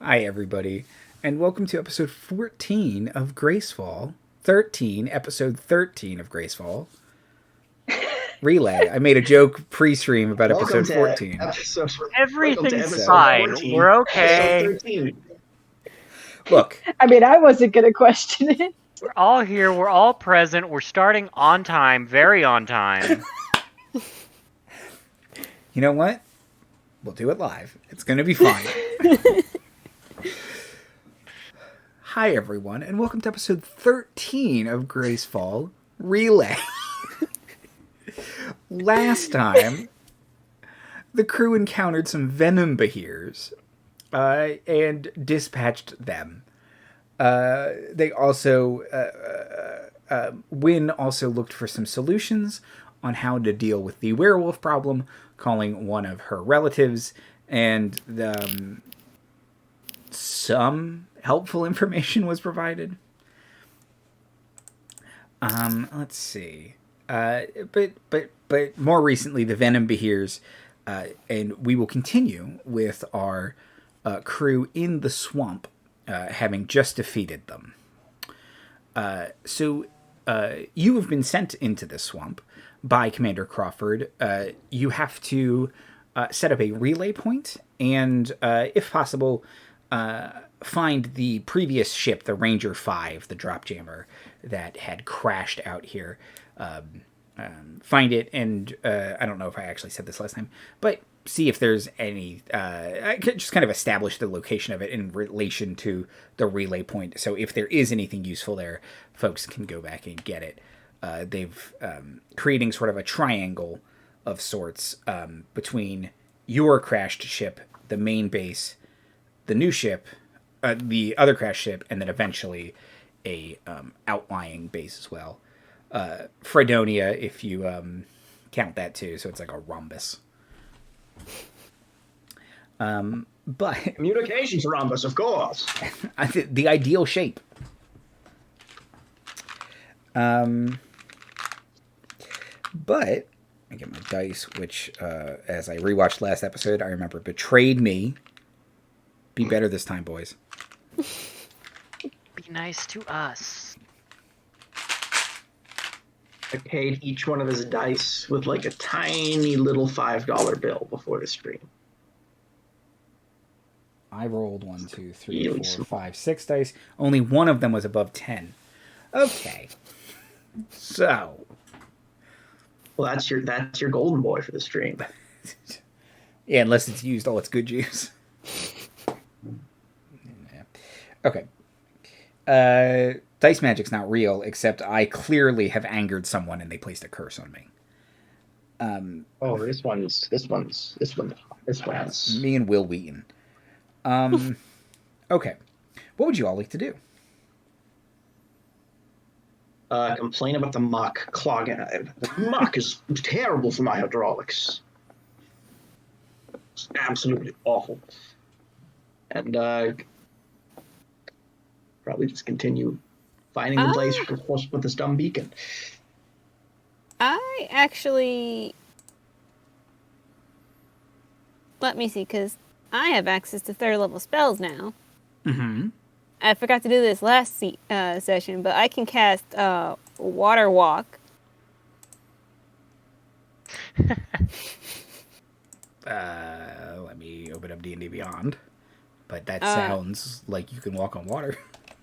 Hi, everybody, and welcome to episode 14 of Gracefall. Episode 13 of Gracefall. Relay. I made a joke pre-stream about episode 14. Everything's fine. 14. We're okay. Look. I mean, I wasn't going to question it. We're all here. We're all present. We're starting on time. Very on time. You know what? We'll do it live. It's going to be fine. Hi, everyone, and welcome to episode 13 of Gracefall Relay. Last time, the crew encountered some venom beheers and dispatched them. They also, Wynne also looked for some solutions on how to deal with the werewolf problem, calling one of her relatives, and some helpful information was provided. Let's see. But more recently, the venom beheers, and we will continue with our crew in the swamp, having just defeated them. So you have been sent into this swamp by Commander Crawford. You have to set up a relay point and, if possible, find the previous ship, the Ranger 5, the drop jammer, that had crashed out here. Find it, and I don't know if I actually said this last time, but see if there's any... I could just kind of establish the location of it in relation to the relay point, so if there is anything useful there, folks can go back and get it. They've creating sort of a triangle of sorts between your crashed ship, the main base, the new ship, the other crashed ship, and then eventually a outlying base as well. Fredonia, if you count that too, so it's like a rhombus. But communications rhombus, of course. The ideal shape. But I get my dice, which, as I rewatched last episode, I remember betrayed me. Be better this time, boys. Be nice to us. I paid each one of his dice with like a tiny little $5 bill before the stream. I rolled 1, 2, 3, 4, 5, 6 dice. Only one of them was above 10. Okay. So. Well, that's your golden boy for the stream. Yeah, unless it's used all its good juice. Okay. Dice magic's not real, except I clearly have angered someone and they placed a curse on me. This one's me and Will Wheaton. Okay. What would you all like to do? Complain about the muck clogging. The muck is terrible for my hydraulics. It's absolutely awful. And probably just continue finding the place with this dumb beacon. I actually... Let me see, because I have access to 3rd level spells now. Mm-hmm. I forgot to do this last session, but I can cast Water Walk. Let me open up D&D Beyond. But that sounds like you can walk on water.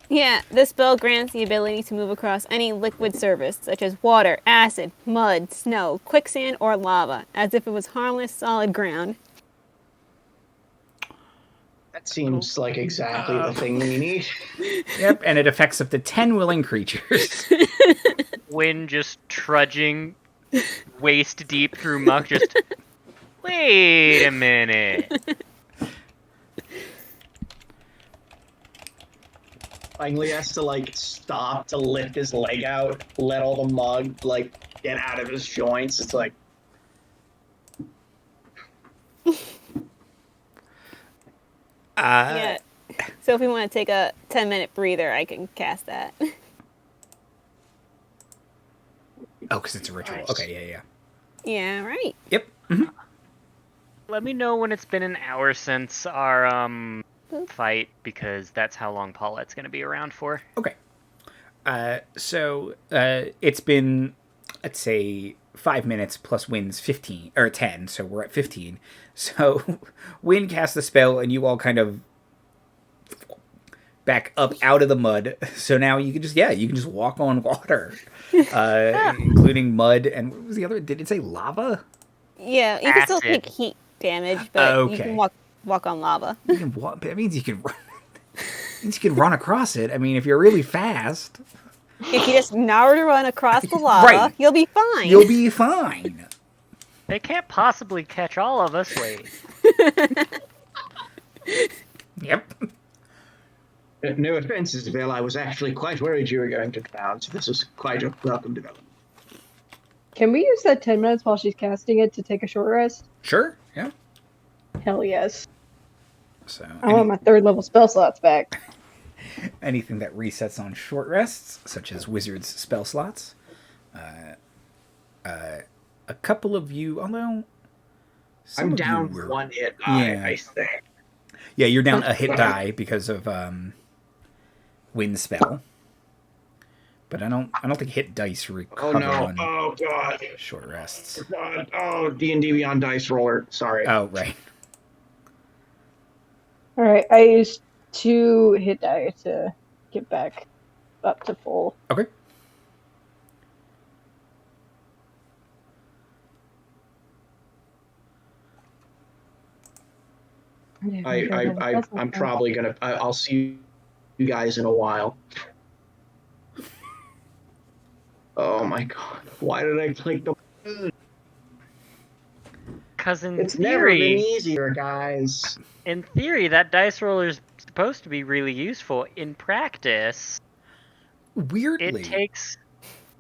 Yeah, this spell grants the ability to move across any liquid surface, such as water, acid, mud, snow, quicksand, or lava, as if it was harmless, solid ground. That seems like exactly the thing we need. Yep, and it affects up to 10 willing creatures. Wynne just trudging waist deep through muck, just... Wait a minute. Clangley has to, stop to lift his leg out, let all the mud, get out of his joints. It's like... Yeah. So if we want to take a 10-minute breather, I can cast that. Oh, because it's a ritual. Nice. Okay, yeah. Yeah, right. Yep. Mm-hmm. Let me know when it's been an hour since our fight because that's how long Paulette's going to be around for. Okay. So it's been, let's say, 5 minutes plus Wynn's 15 or 10, so we're at 15. So Wynne casts the spell, and you all kind of back up out of the mud. So now you can just walk on water, including mud. And what was the other? Did it say lava? Yeah, you can still Acid. take heat damage, but you Okay. can walk on lava. You can walk. That means you can run. Means you can run across it. I mean, if you're really fast, If you just Naruto run across the lava, Right. you'll be fine. you'll be fine. They can't possibly catch all of us. Wait. Yep. No offense, Issabel. I was actually quite worried you were going to drown, so this is quite a welcome development. Can we use that 10 minutes while she's casting it to take a short rest? Sure. Yeah. Hell yes. So I want my 3rd level spell slots back. anything that resets on short rests, such as wizard's spell slots. A couple of you, although some I'm of you down were- 1 hit die, Yeah. I think. Yeah, you're down a hit die because of Wynne's spell. But I don't think hit dice Oh recover no! on Oh god! short rests. God. Oh, D&D Beyond Dice Roller. Sorry. Oh, right. Alright, I used 2 hit die to get back up to full. Okay. I'm probably gonna. I'll see you guys in a while. Oh my god! Why did I click the? Because It's never been easier, guys. in theory, that dice roller is supposed to be really useful. In practice, Weirdly, it takes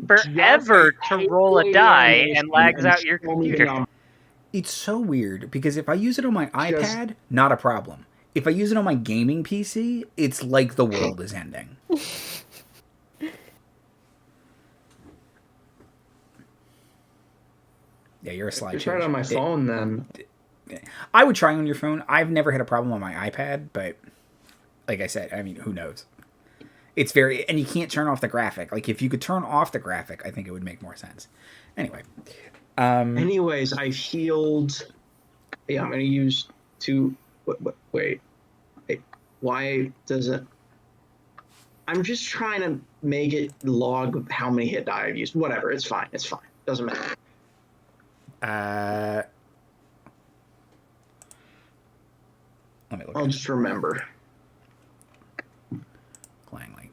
forever to roll a die and lags out your computer. it's so weird because if I use it on my iPad, not a problem. If I use it on my gaming PC, it's like the world is ending. Yeah, you're a slide. Try it on my phone then. I would try on your phone. I've never had a problem on my iPad, but like I said, I mean, who knows? It's very, and you can't turn off the graphic. Like if you could turn off the graphic, I think it would make more sense. Anyway. Anyways, I've healed. Yeah, I'm gonna use 2. Wait. Why does it? I'm just trying to make it log how many hit die I've used. Whatever, it's fine. It's fine. Doesn't matter. Let me look. I'll just remember. Clangley.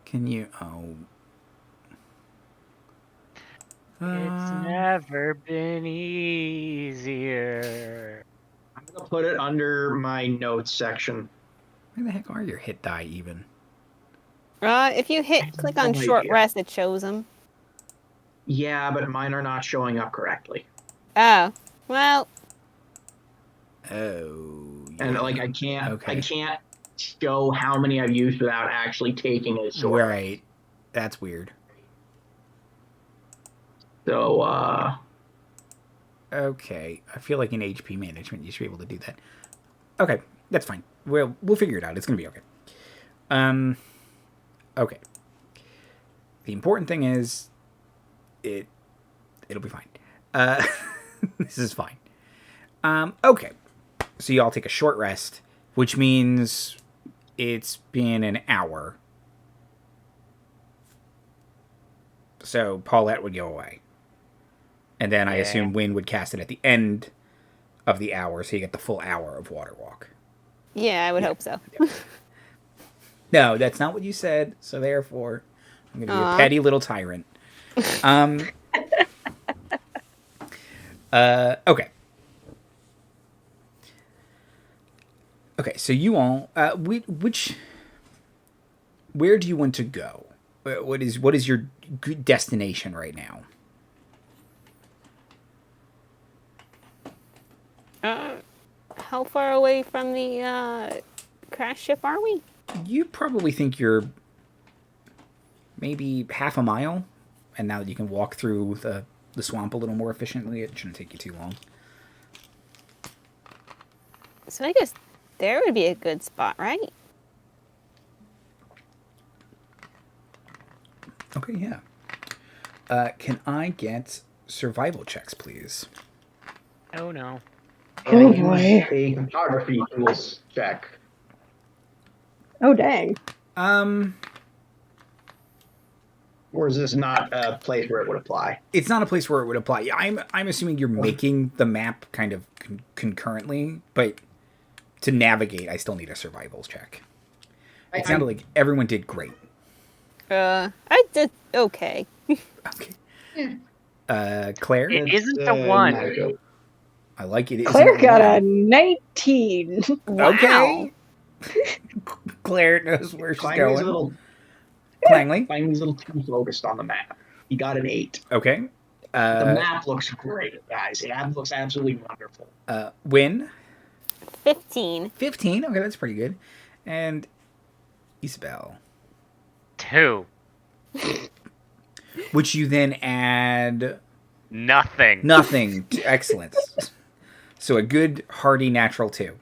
Can you? Oh. It's never been easier. I'm gonna put it under my notes section. Where the heck are your hit die even? If you click on no short idea. rest, it shows them. Yeah, but mine are not showing up correctly. Oh, well, Oh. And yeah. like I can't Okay. show how many I've used without actually taking a short. Right. That's weird. So Okay. I feel like in HP management you should be able to do that. Okay, that's fine. We'll figure it out. It's gonna be okay. Okay. The important thing is it'll be fine. This is fine. Okay. So you all take a short rest, which means it's been an hour. So Paulette would go away. And then I assume Wynne would cast it at the end of the hour, so you get the full hour of Water Walk. yeah, I would hope so. No, that's not what you said, so therefore, I'm going to be Aw. a petty little tyrant. Okay. Okay, so you all, where do you want to go? What is your good destination right now? How far away from the crash ship are we? You probably think you're maybe half a mile, and now that you can walk through the swamp a little more efficiently, it shouldn't take you too long. So I guess There would be a good spot, right? Okay, yeah. Can I get survival checks, please? Oh no. Oh, Use boy. a photography tools check. Oh, dang. Or is this not a place where it would apply? It's not a place where it would apply. Yeah, I'm assuming you're making the map kind of concurrently, but to navigate, I still need a survival check. It sounded like everyone did great. I did okay. Okay. Claire? It isn't the one. I like it. Claire got a 19. Okay. Claire knows where she's going. Clangley? Clangley's a little too focused on the map. He got an 8. Okay. The map looks great, guys. The map looks absolutely wonderful. Wynne? 15. 15? Okay, that's pretty good. And Issabel? 2. Which you then add... Nothing. Nothing. Excellent. So a good, hearty, natural 2.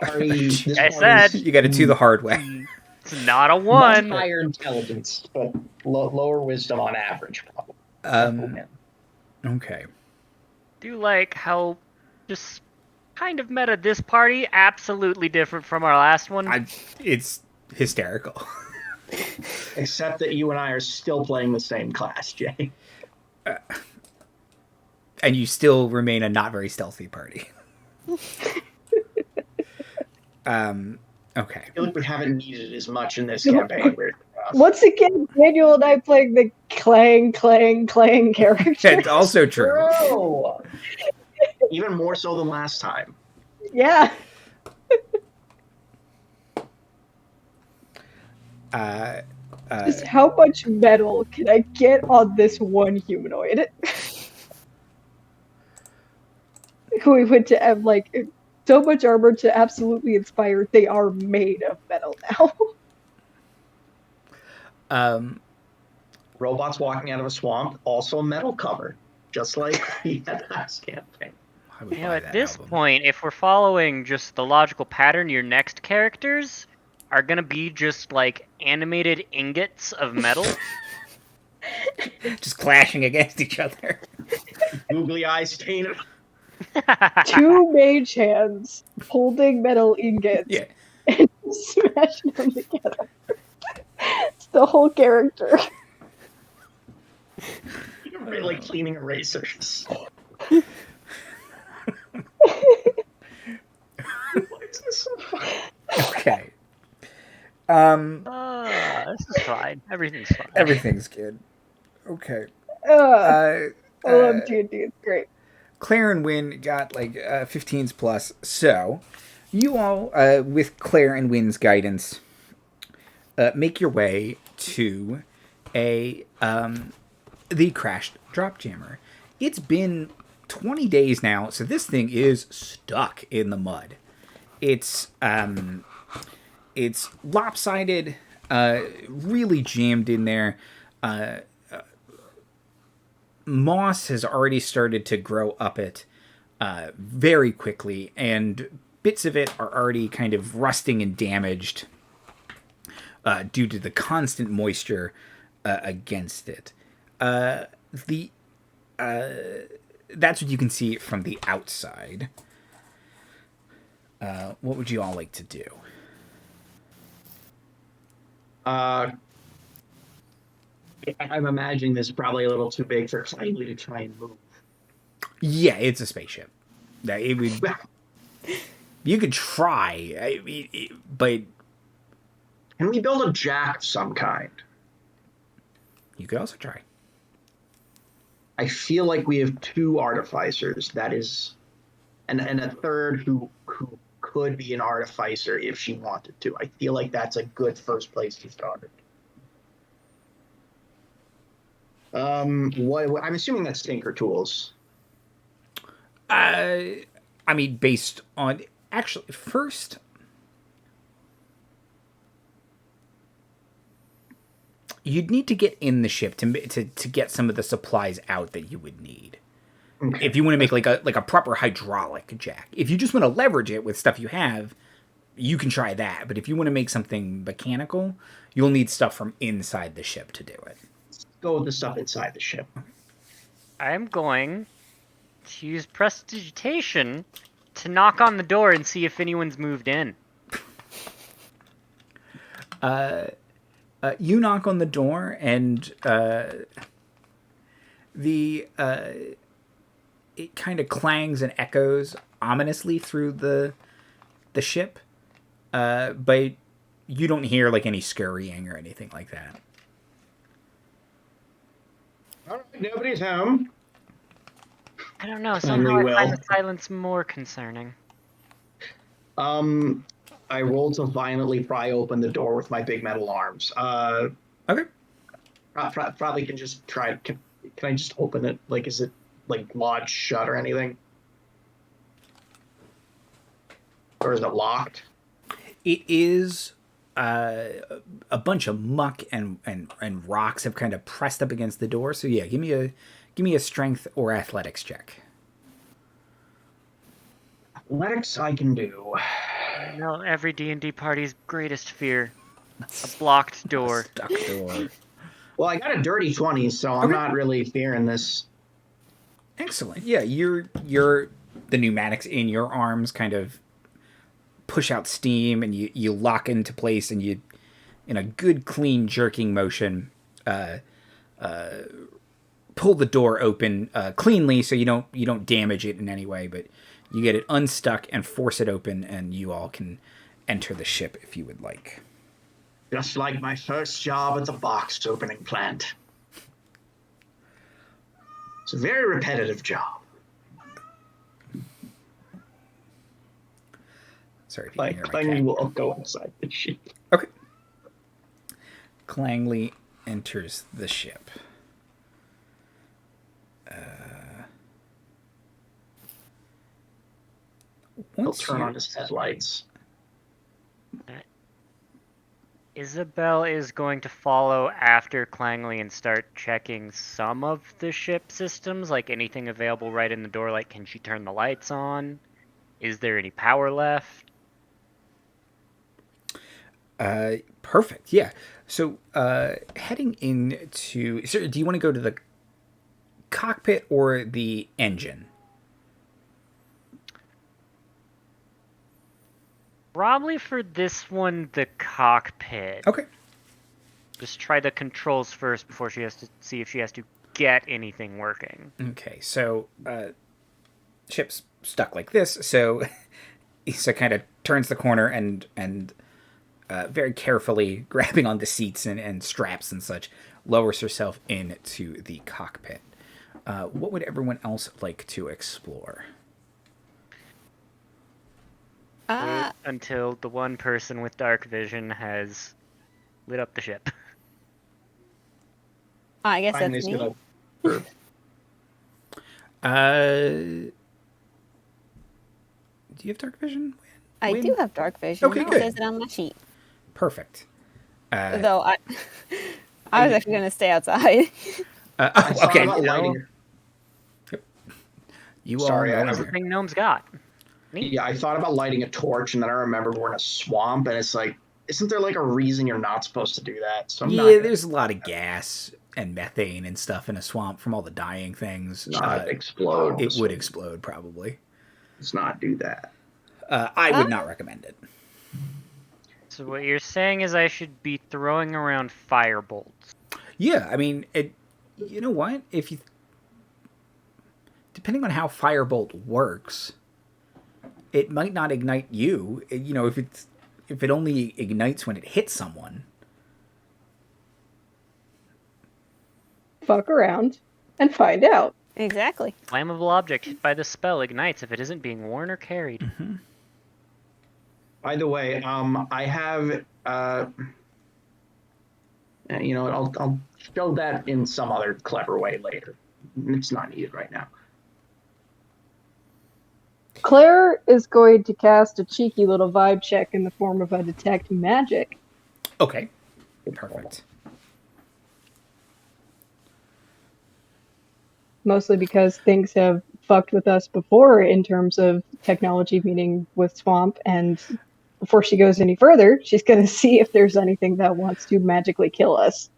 I said. You got to 2 the hard way. It's not a 1. Much higher intelligence, but lower wisdom on average, probably. Okay. Do you like how just kind of meta this party? Absolutely different from our last one. It's hysterical. Except that you and I are still playing the same class, Jay. And you still remain a not very stealthy party. Okay. I feel like we haven't needed as much in this campaign. Once again, Daniel and I playing the clang character. That's also true. Bro! Even more so than last time. Yeah. Just how much metal can I get on this one humanoid? We went to have like so much armor to absolutely inspire. They are made of metal now. Robots walking out of a swamp, also metal cover, just like we had last campaign. At this point, if we're following just the logical pattern, your next characters are going to be just like animated ingots of metal. Just clashing against each other. Googly eyes painted. 2 mage hands holding metal ingots and smashing them together. It's the whole character. You're like cleaning erasers. Okay. This is fine. Everything's fine. Everything's good. Okay. I love D&D. It's great. Claire and Wynne got like 15s plus. So you all, with Claire and Wynne's guidance, make your way to the crashed drop jammer. It's been 20 days now, so this thing is stuck in the mud. It's lopsided, really jammed in there. Moss has already started to grow up it very quickly, and bits of it are already kind of rusting and damaged due to the constant moisture against it. That's what you can see from the outside. What would you all like to do? I'm imagining this is probably a little too big for Clangley to try and move. Yeah, it's a spaceship. It would. You could try, but can we build a jack of some kind? You could also try. I feel like we have 2 artificers. That is, and a third who could be an artificer if she wanted to. I feel like that's a good first place to start. What I'm assuming that's Tinker Tools. I mean, based on actually first. You'd need to get in the ship to get some of the supplies out that you would need. If you want to make like a proper hydraulic jack. If you just want to leverage it with stuff you have, you can try that. But if you want to make something mechanical, you'll need stuff from inside the ship to do it. Go with the stuff inside the ship. I'm going to use prestidigitation to knock on the door and see if anyone's moved in. You knock on the door, and it kind of clangs and echoes ominously through the ship, but you don't hear like any scurrying or anything like that. All right, nobody's home. I don't know. Somehow I find the silence more concerning. I rolled to violently pry open the door with my big metal arms. Okay. Probably can just try. Can I just open it? Like, is it like lodged shut or anything? Or is it locked? It is. A bunch of muck and rocks have kind of pressed up against the door. So yeah, give me a strength or athletics check. Athletics I can do. I know every D&D party's greatest fear: a blocked door. A stuck door. Well, I got a dirty 20, so I'm not really fearing this. Excellent. Yeah, you're the pneumatics in your arms kind of push out steam, and you lock into place, and you, in a good clean jerking motion, pull the door open cleanly, so you don't damage it in any way, but you get it unstuck and force it open, and you all can enter the ship if you would like. Just like my first job at the box opening plant. It's a very repetitive job. Sorry if you Like, Clangley will go inside the ship. Okay. Clangley enters the ship. He'll turn on his headlights. Issabel is going to follow after Clangley and start checking some of the ship systems, like anything available right in the door, like can she turn the lights on? Is there any power left? Perfect. Yeah. So, heading into... So do you want to go to the cockpit or the engine? Probably for this one, the cockpit. Okay. Just try the controls first before she has to see if she has to get anything working. Okay. So, ship's stuck like this. So, Issa kind of turns the corner and very carefully, grabbing on the seats and straps and such, lowers herself into the cockpit. What would everyone else like to explore? Until the one person with dark vision has lit up the ship. I guess that's Clangley's me. Do you have dark vision? I Wynne? do have dark vision. Okay, It good. says it on my sheet. Perfect. Though I was actually going to stay outside. I thought Okay. about lighting. You Sorry, all I know was here. Everything Gnome's got. Yeah, I thought about lighting a torch, and then I remembered we're in a swamp, and it's like, isn't there like a reason you're not supposed to do that? So There's a lot of gas and methane and stuff in a swamp from all the dying things. not explode. It would explode, probably. Let's not do that. I would not recommend it. So what you're saying is I should be throwing around firebolts. Yeah, I mean, you know what? Depending on how Firebolt works, it might not ignite you. If it only ignites when it hits someone. Fuck around and find out. Exactly. Flammable object hit by the spell ignites if it isn't being worn or carried. Mm-hmm. By the way, I have, I'll show that in some other clever way later. It's not needed right now. Claire is going to cast a cheeky little vibe check in the form of a detect magic. Okay. Perfect. Mostly because things have fucked with us before in terms of technology meeting with Swamp, and before she goes any further, she's going to see if there's anything that wants to magically kill us.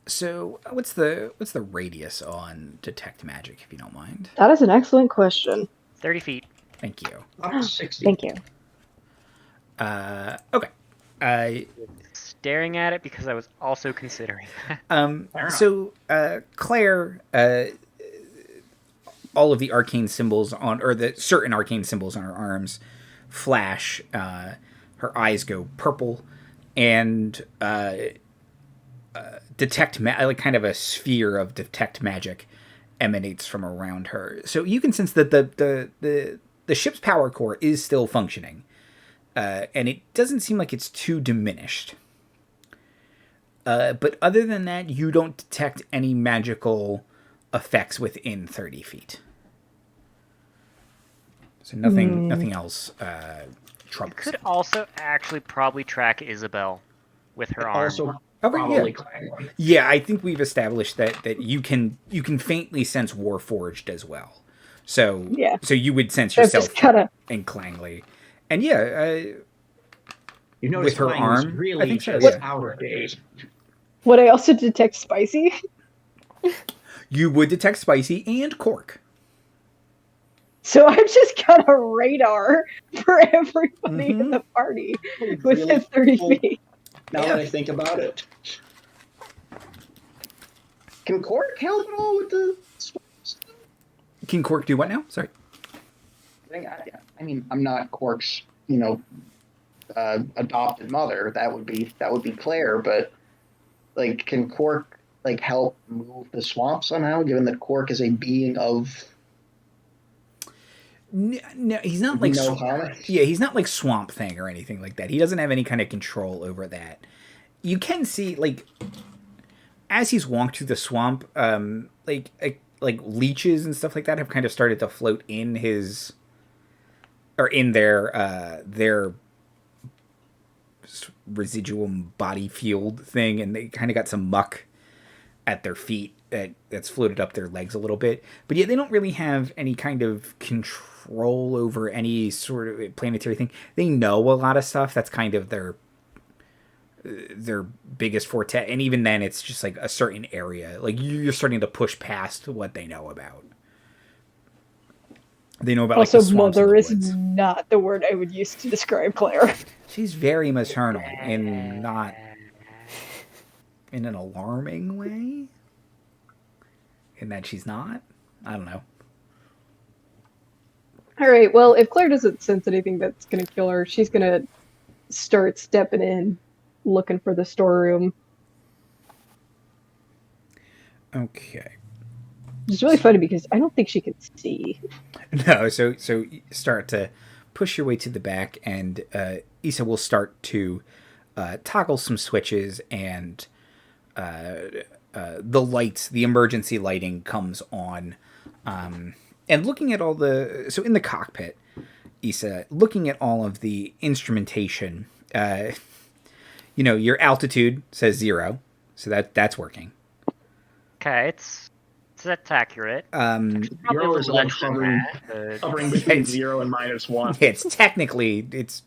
So what's the radius on detect magic, if you don't mind? That is an excellent question. 30 feet. Thank you. Up to 60. Thank you. Okay. Staring at it because I was also considering that. So Claire, all of the arcane symbols on, or the certain arcane symbols on her arms, flash. Her eyes go purple, and like kind of a sphere of detect magic emanates from around her. So you can sense that the ship's power core is still functioning, and it doesn't seem like it's too diminished. But other than that, you don't detect any magical effects within 30 feet. So nothing else troubles. Could also actually probably track Issabel with her arm. Also, Okay, probably yeah. Clangley. Yeah, I think we've established that you can faintly sense Warforged as well. So Yeah. so you would sense So I've yourself just kinda... in Clangley, and yeah, You notice with her Clangley's arm, I really think so, just yeah. out of date. Would I also detect Spicy? You would detect Spicy and Cork. So I've just got a radar for everybody in the party within 30 cool. feet. Now that I think about it. Can Cork help at all with the swaps? Can Cork do what now? Sorry. I mean, I'm not Cork's, adopted mother. That would be Claire. But like, can Cork help move the swamp somehow? Given that Cork is a being of No, he's not like he's not like Swamp Thing or anything like that. He doesn't have any kind of control over that. You can see as he's walked through the swamp, like leeches and stuff like that have kind of started to float in their residual body field thing, and they kind of got some muck at their feet that's floated up their legs a little bit. But yeah, they don't really have any kind of control over any sort of planetary thing. They know a lot of stuff. That's kind of their biggest forte, and even then it's just like a certain area. Like, you're starting to push past what they know about. They know about Also, the swamps and mother the is woods. not the word I would use to describe Claire. She's very maternal, and not in an alarming way. In that she's not. I don't know. All right, well, if Claire doesn't sense anything that's going to kill her, she's going to start stepping in, looking for the storeroom. Okay. It's really funny because I don't think she can see. No, so you start to push your way to the back, and Issa will start to toggle some switches, and the lights, the emergency lighting comes on. And looking at so in the cockpit, Issa, looking at all of the instrumentation, your altitude says 0, so that's working. Okay, that's accurate. Zero is like hovering between 0 and -1. It's technically it's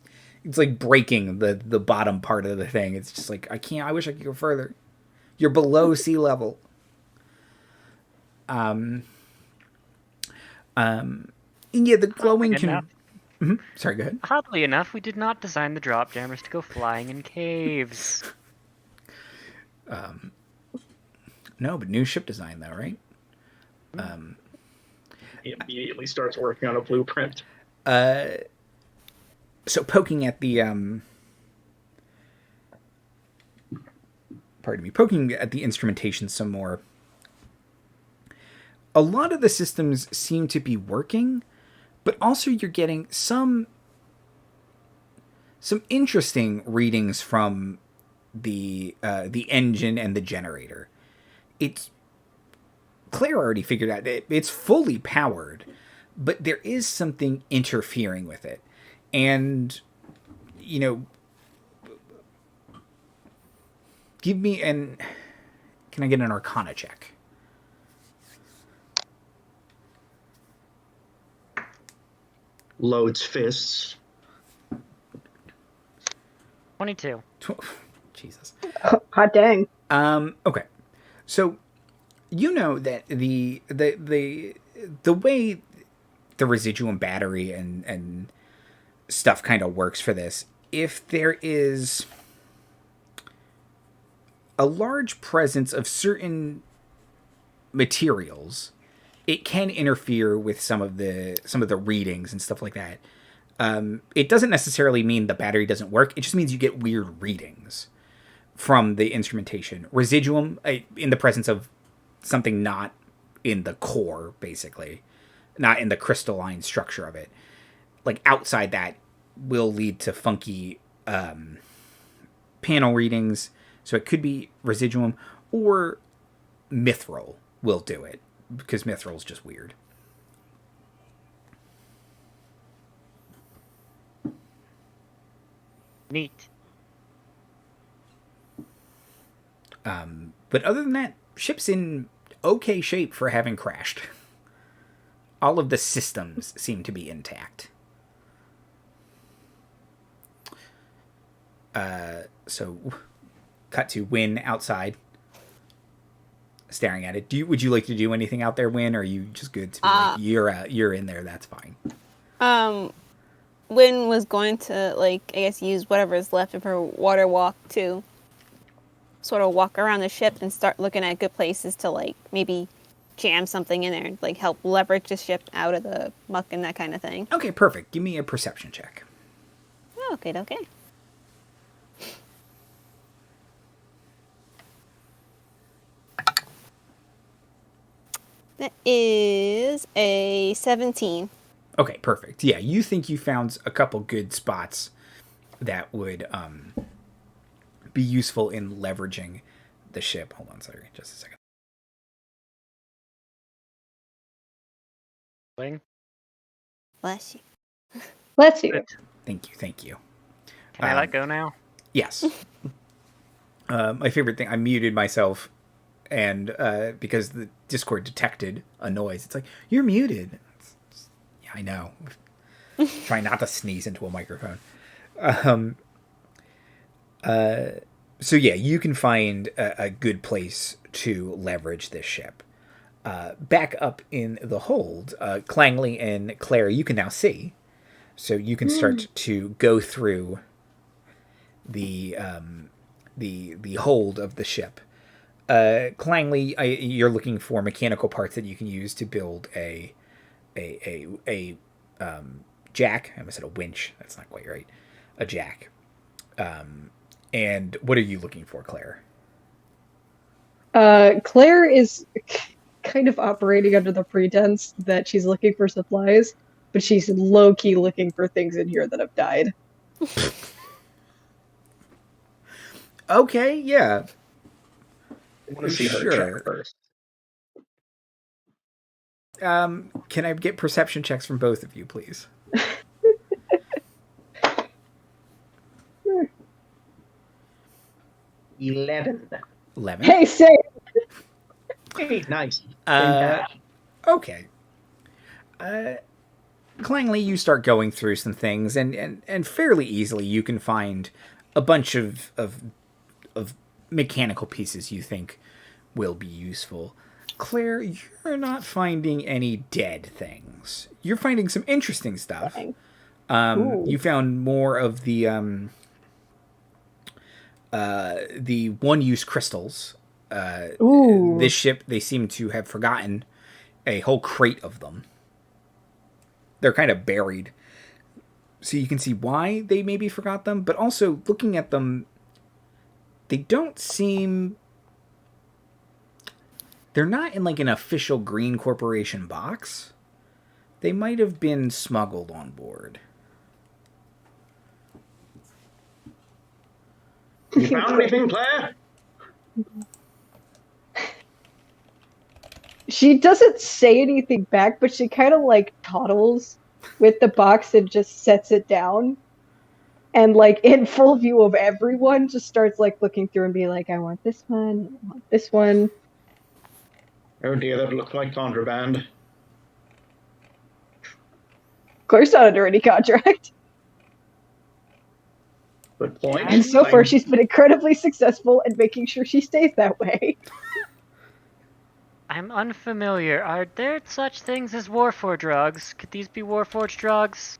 like breaking the bottom part of the thing. It's just like, I wish I could go further. You're below sea level. Yeah, the glowing can. Mm-hmm. Sorry, go ahead. Oddly enough, we did not design the drop jammers to go flying in caves. No, but new ship design though, right? He immediately starts working on a blueprint. So poking at the poking at the instrumentation some more. A lot of the systems seem to be working, but also you're getting some interesting readings from the engine and the generator. Claire already figured out it's fully powered, but there is something interfering with it. And, give me can I get an Arcana check? loads fists. 22. Jesus. Hot dang. Okay. So you know that the way the residuum battery and stuff kind of works for this, if there is a large presence of certain materials, it can interfere with some of the readings and stuff like that. It doesn't necessarily mean the battery doesn't work. It just means you get weird readings from the instrumentation. Residuum, in the presence of something not in the core, basically, not in the crystalline structure of it, like outside that, will lead to funky panel readings. So it could be residuum, or mithril will do it, because mithril is just weird. Neat. But other than that, ship's in okay shape for having crashed. All of the systems seem to be intact. So, cut to Wynne outside, staring at it. Would you like to do anything out there, Wynne, or are you just good to be like, you're in there, that's fine? Wynne was going to, like, I guess use whatever is left of her water walk to sort of walk around the ship and start looking at good places to, like, maybe jam something in there, like help leverage the ship out of the muck and that kind of thing. Okay, perfect. Give me a perception check. Okay. That is a 17. Okay, perfect. Yeah, you think you found a couple good spots that would be useful in leveraging the ship. Hold on, sorry, just a second. Bless you. Bless you. Thank you. Can I let go now? Yes. My favorite thing, I muted myself, and because the Discord detected a noise, it's like, you're muted. Yeah, I know. Try not to sneeze into a microphone. So yeah, you can find a good place to leverage this ship. Back up in the hold, Clangley and Claire, you can now see. So you can start to go through the hold of the ship. Clangley, you're looking for mechanical parts that you can use to build a jack. I almost said a winch. That's not quite right. A jack. And what are you looking for, Claire? Claire is kind of operating under the pretense that she's looking for supplies, but she's low-key looking for things in here that have died. Okay, yeah. I want to see her Sure. check first. Can I get perception checks from both of you, please? 11. 11. Hey, say! Hey, nice. Okay. Clangley, you start going through some things, and fairly easily you can find a bunch of mechanical pieces you think will be useful. Claire, you're not finding any dead things. You're finding some interesting stuff. You found more of the one-use crystals. This ship, they seem to have forgotten a whole crate of them. They're kind of buried. So you can see why they maybe forgot them, but also looking at them, they don't seem... They're not in like an official Greene Corporation box. They might have been smuggled on board. You found anything, Claire? She doesn't say anything back, but she kind of like toddles with the box and just sets it down. And like in full view of everyone, just starts like looking through and be like, I want this one, I want this one. Oh dear, that looks like contraband. Claire's not under any contract. Good point. And so far, she's been incredibly successful at making sure she stays that way. I'm unfamiliar. Are there such things as Warforged drugs? Could these be Warforged drugs?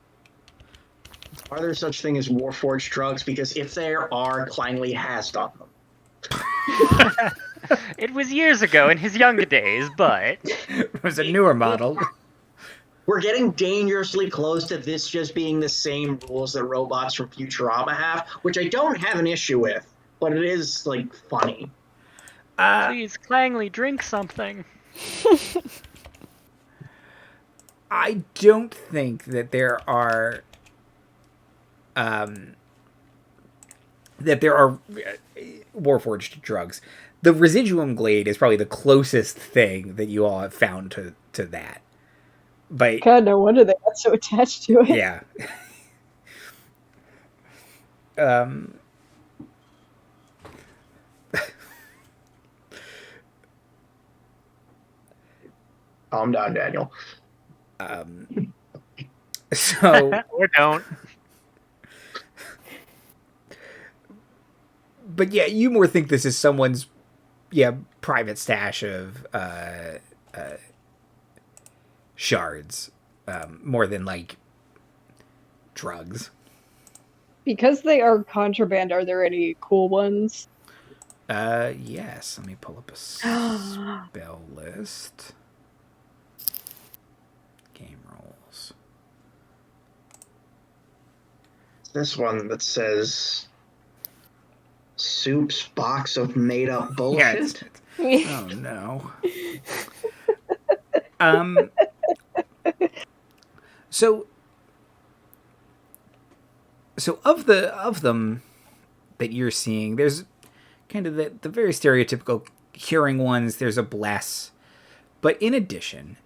Are there such thing as Warforged drugs? Because if there are, Clangley has done them. It was years ago in his younger days, but... It was a newer model. We're getting dangerously close to this just being the same rules that robots from Futurama have, which I don't have an issue with, but it is, like, funny. Please, Clangley, drink something. I don't think that there are Warforged drugs. The Residuum Glade is probably the closest thing that you all have found to that. But God, no wonder they got so attached to it. yeah. Calm down, Daniel. So Or don't. But yeah, you more think this is someone's private stash of shards, more than like drugs. Because they are contraband, are there any cool ones? Yes. Let me pull up a spell list. Game rolls. This one that says Soup's box of made up bullshit. Oh no. So of them that you're seeing, there's kind of the very stereotypical curing ones. There's a bless, but in addition,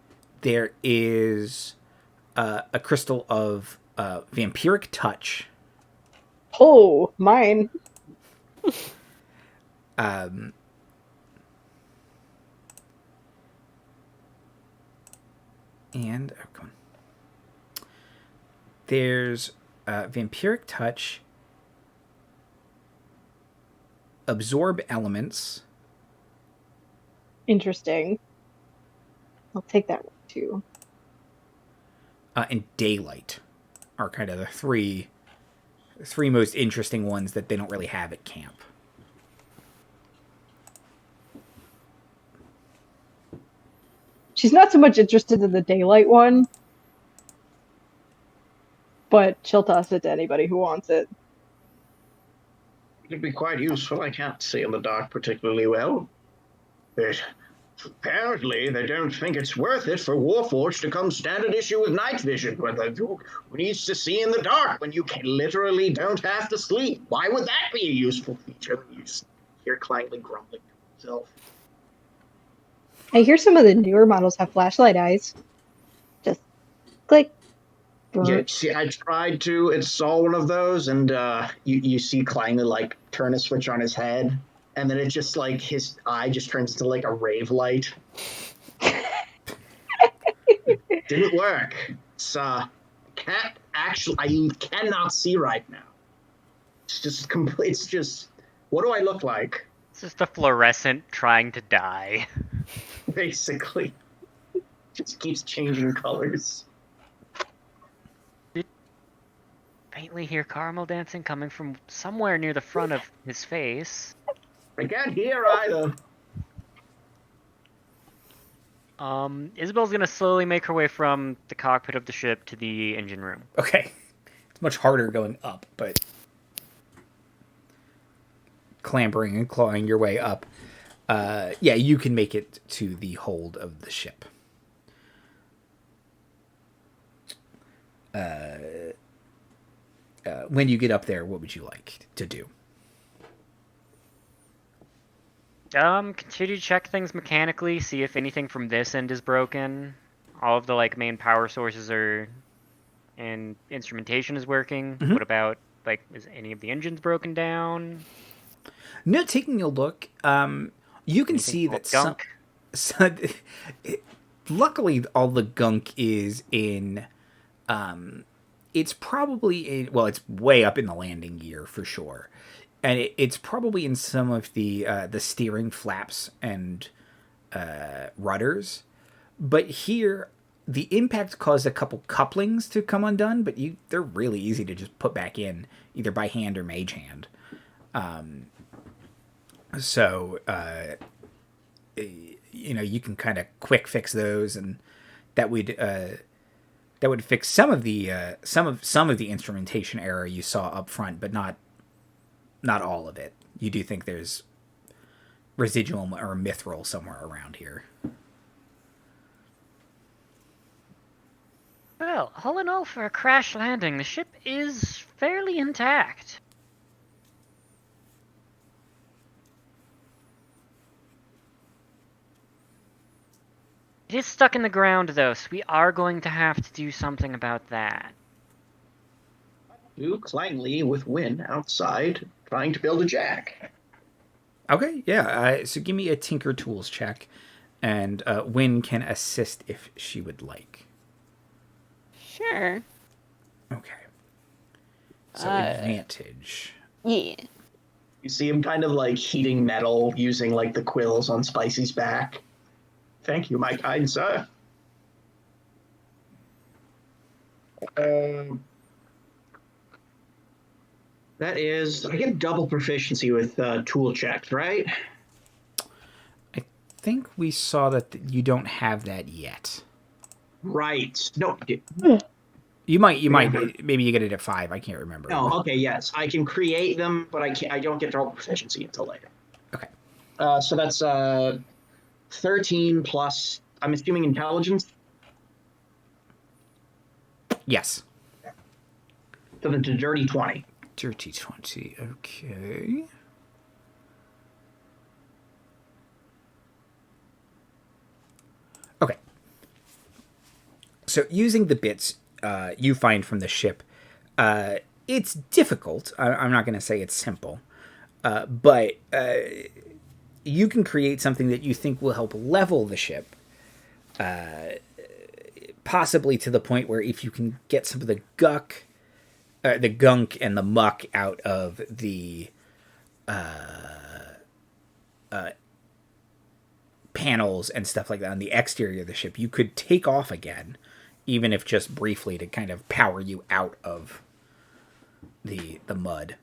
there is a crystal of vampiric touch. Oh, mine. And come on. There's vampiric touch, absorb elements. Interesting. I'll take that one too. And daylight are kind of the three most interesting ones that they don't really have at camp. She's not so much interested in the daylight one, but she'll toss it to anybody who wants it. It'd be quite useful. I can't see in the dark particularly well. But apparently they don't think it's worth it for Warforged to come standard issue with night vision, who needs to see in the dark when you literally don't have to sleep. Why would that be a useful feature? You just hear Clangley grumbling to himself. I hear some of the newer models have flashlight eyes. Just click. Yeah, see, I tried to install one of those, and you see Clangley like turn a switch on his head, and then it just like his eye just turns into like a rave light. Didn't work. It's I cannot see right now. It's just complete. It's just, what do I look like? It's just a fluorescent trying to die. Basically, just keeps changing colors. Faintly hear caramel dancing coming from somewhere near the front of his face. I can't hear either. Issabel's gonna slowly make her way from the cockpit of the ship to the engine room. Okay. It's much harder going up, but clambering and clawing your way up. Yeah, you can make it to the hold of the ship. When you get up there, what would you like to do? Continue to check things mechanically, see if anything from this end is broken. All of the main power sources and instrumentation is working. Mm-hmm. What about is any of the engines broken down? No, taking a look, you can see that gunk? luckily all the gunk is in It's probably it's way up in the landing gear for sure, and it's probably in some of the steering flaps and rudders. But here, the impact caused a couple couplings to come undone, but they're really easy to just put back in, either by hand or mage hand. So you can kind of quick fix those, and that would fix some of the instrumentation error you saw up front, but not all of it. You do think there's residual or mithril somewhere around here. Well, all in all, for a crash landing, the ship is fairly intact. It is stuck in the ground, though, so we are going to have to do something about that. To Clangley with Wynne outside, trying to build a jack. Okay, yeah. So give me a Tinker Tools check, and Wynne can assist if she would like. Sure. Okay. So advantage. Yeah. You see him kind of like heating metal using like the quills on Spicy's back. Thank you, my kind sir. That is, I get double proficiency with tool checks, right? I think we saw that you don't have that yet. Right. No. You might. Maybe you get it at 5. I can't remember. No. Okay. Yes, I can create them, but I don't get double proficiency until later. Okay. So that's 13 plus. I'm assuming intelligence. Yes. So that's a dirty 20. Dirty 20. Okay. Okay. So using the bits you find from the ship, it's difficult. I'm not going to say it's simple, but you can create something that you think will help level the ship, possibly to the point where if you can get some of the gunk and the muck out of the panels and stuff like that on the exterior of the ship, you could take off again, even if just briefly, to kind of power you out of the mud.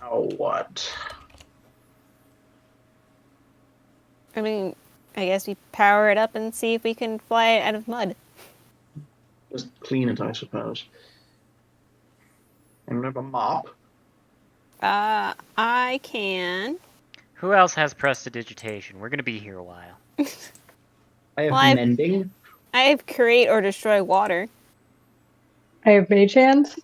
Now what? I mean, I guess we power it up and see if we can fly it out of mud. Just clean it, I suppose. And have a mop. I can. Who else has prestidigitation? We're going to be here a while. I have Well, mending. I have create or destroy water. I have mage hands.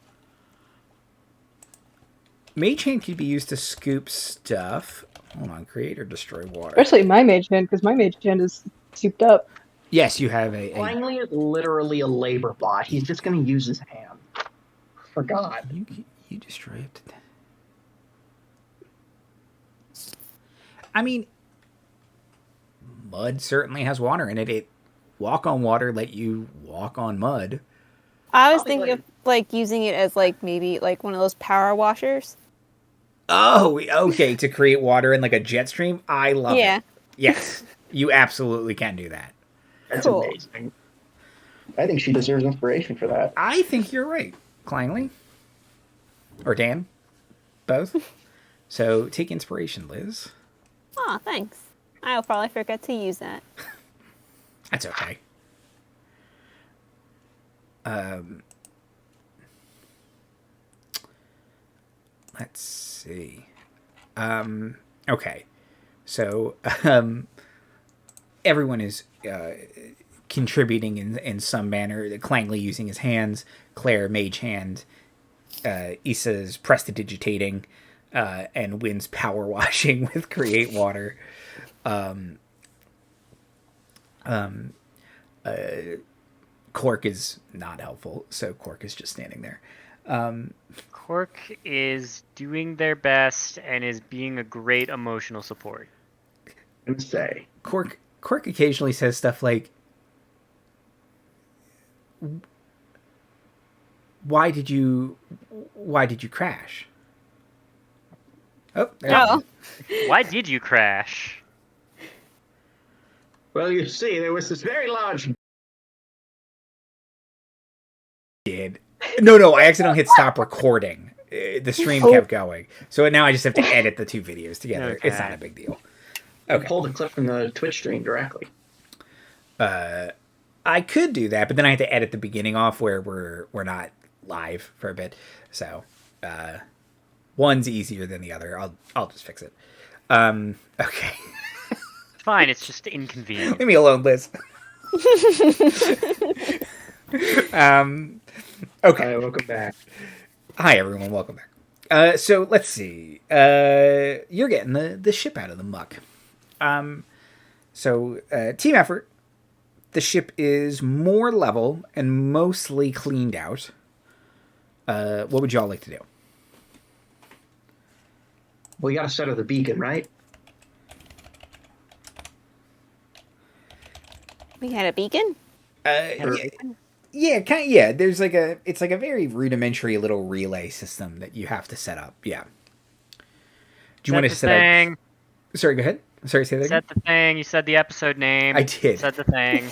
Mage hand could be used to scoop stuff. Hold on, create or destroy water. Especially my mage hand, because my mage hand is souped up. Yes, you have a Clangley is literally a labor bot. He's just going to use his hand. For God. You destroy it. I mean, mud certainly has water in it. Walk on water let you walk on mud. I was thinking of like using it as like maybe like one of those power washers. Oh, okay, to create water in like a jet stream? I love it. Yes, you absolutely can do that. That's Cool. amazing. I think she deserves inspiration for that. I think you're right, Clangley. Or Dan. Both. So take inspiration, Liz. Oh, thanks. I'll probably forget to use that. That's okay. Let's see. Okay. So, everyone is contributing in some manner. Clangley using his hands, Claire mage hand, Issa's prestidigitating, and Wynne's power washing with create water. Cork is not helpful, so Cork is just standing there. Cork is doing their best and is being a great emotional support. gonna say. Cork occasionally says stuff like, why did you crash? Oh, No. Why did you crash? Well, you see, there was this very large... No, I accidentally hit stop recording. The stream kept going. So now I just have to edit the two videos together. Okay. It's not a big deal. Okay. I pulled a clip from the Twitch stream directly. I could do that, but then I had to edit the beginning off where we're not live for a bit. So one's easier than the other. I'll just fix it. Okay. Fine, it's just inconvenient. Leave me alone, Liz. Okay. Hi, welcome back. Hi, everyone. Welcome back. So let's see. You're getting the ship out of the muck. So team effort. The ship is more level and mostly cleaned out. What would y'all like to do? Well, you got to set up the beacon, right? We had a beacon? Yeah, yeah. There's it's like a very rudimentary little relay system that you have to set up. Yeah. Do you want to set up? Sorry, go ahead. Sorry, say that again. Set the thing. You said the episode name. I did. Set the thing.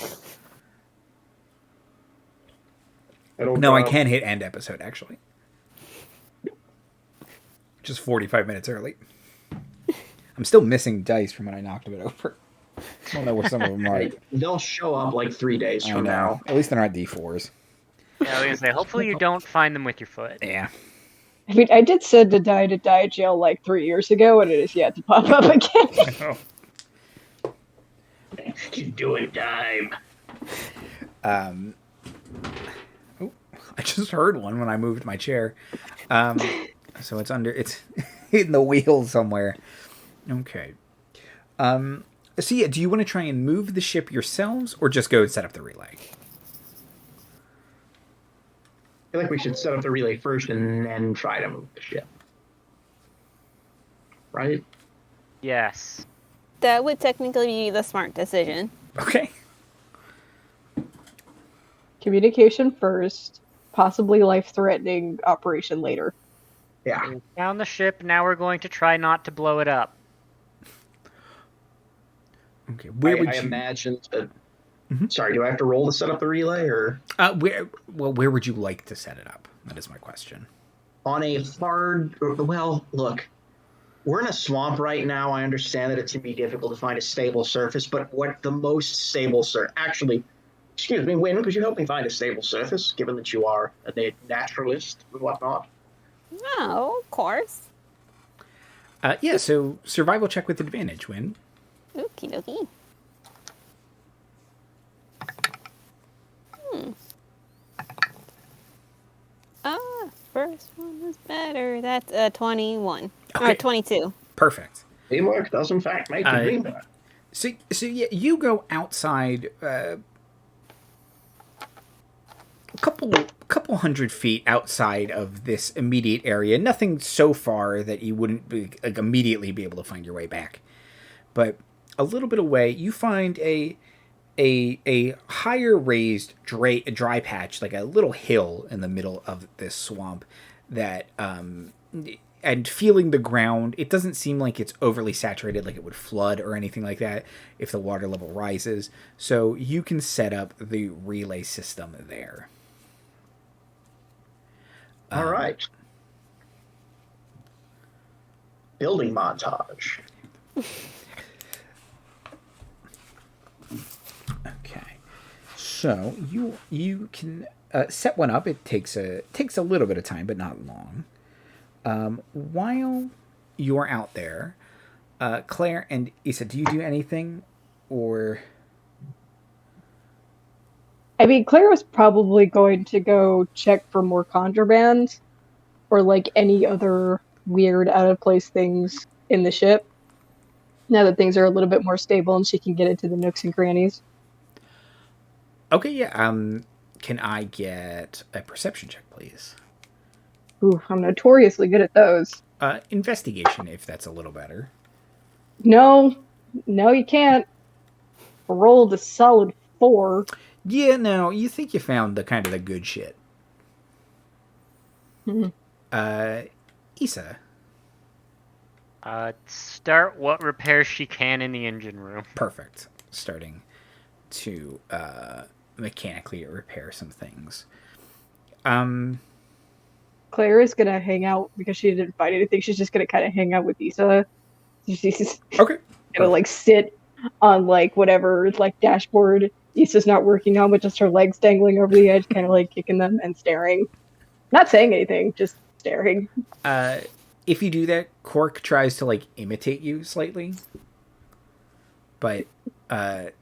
No, I can hit end episode, actually. Just 45 minutes early. I'm still missing dice from when I knocked it over. I don't know where some of them are. They'll show up like 3 days from now. At least they're not D4s. Yeah, I was gonna say, hopefully you don't find them with your foot. Yeah. I mean, I did send to die jail like 3 years ago, and it is yet to pop up again. You do it, dime. Oh, I just heard one when I moved my chair. So it's in the wheel somewhere. Okay. So yeah, do you want to try and move the ship yourselves, or just go and set up the relay? I feel like we should set up the relay first and then try to move the ship. Right? Yes. That would technically be the smart decision. Okay. Communication first, possibly life-threatening operation later. Yeah. We found the ship, now we're going to try not to blow it up. Okay. Where would I you imagine that... Sorry, do I have to roll to set up the relay, or...? where would you like to set it up? That is my question. On a hard... Well, look. We're in a swamp right now. I understand that it's going to be difficult to find a stable surface, but what the most stable surface... Actually, excuse me, Wynne, could you help me find a stable surface, given that you are a naturalist and whatnot? No, of course. Yeah, so survival check with advantage, Wynne. Okie dokie. First one was better. That's 21. Okay. Or 22. Perfect. Teamwork does, in fact, make the dream work. So yeah, you go outside a couple hundred feet outside of this immediate area. Nothing so far that you wouldn't immediately be able to find your way back. But a little bit away, you find a higher raised dry patch, like a little hill in the middle of this swamp that and feeling the ground, it doesn't seem like it's overly saturated, like it would flood or anything like that if the water level rises. So you can set up the relay system there. All right. Building montage. Okay, so you can set one up. It takes a little bit of time, but not long. While you're out there, Claire and Issa, do you do anything, or? I mean, Claire was probably going to go check for more contraband, or like any other weird, out of place things in the ship. Now that things are a little bit more stable and she can get into the nooks and crannies. Okay, yeah. Can I get a perception check, please? Ooh, I'm notoriously good at those. Investigation, if that's a little better. No, No, you can't. Rolled a solid 4. Yeah, no, you think you found the kind of the good shit. Issa. Start what repairs she can in the engine room. Perfect. Starting to mechanically repair some things. Claire is gonna hang out because she didn't find anything. She's just gonna kind of hang out with Issa. She's Okay. gonna like sit on like whatever like dashboard Issa's not working on, with just her legs dangling over the edge, kind of like kicking them and staring. Not saying anything, just staring. If you do that, Cork tries to like imitate you slightly, but they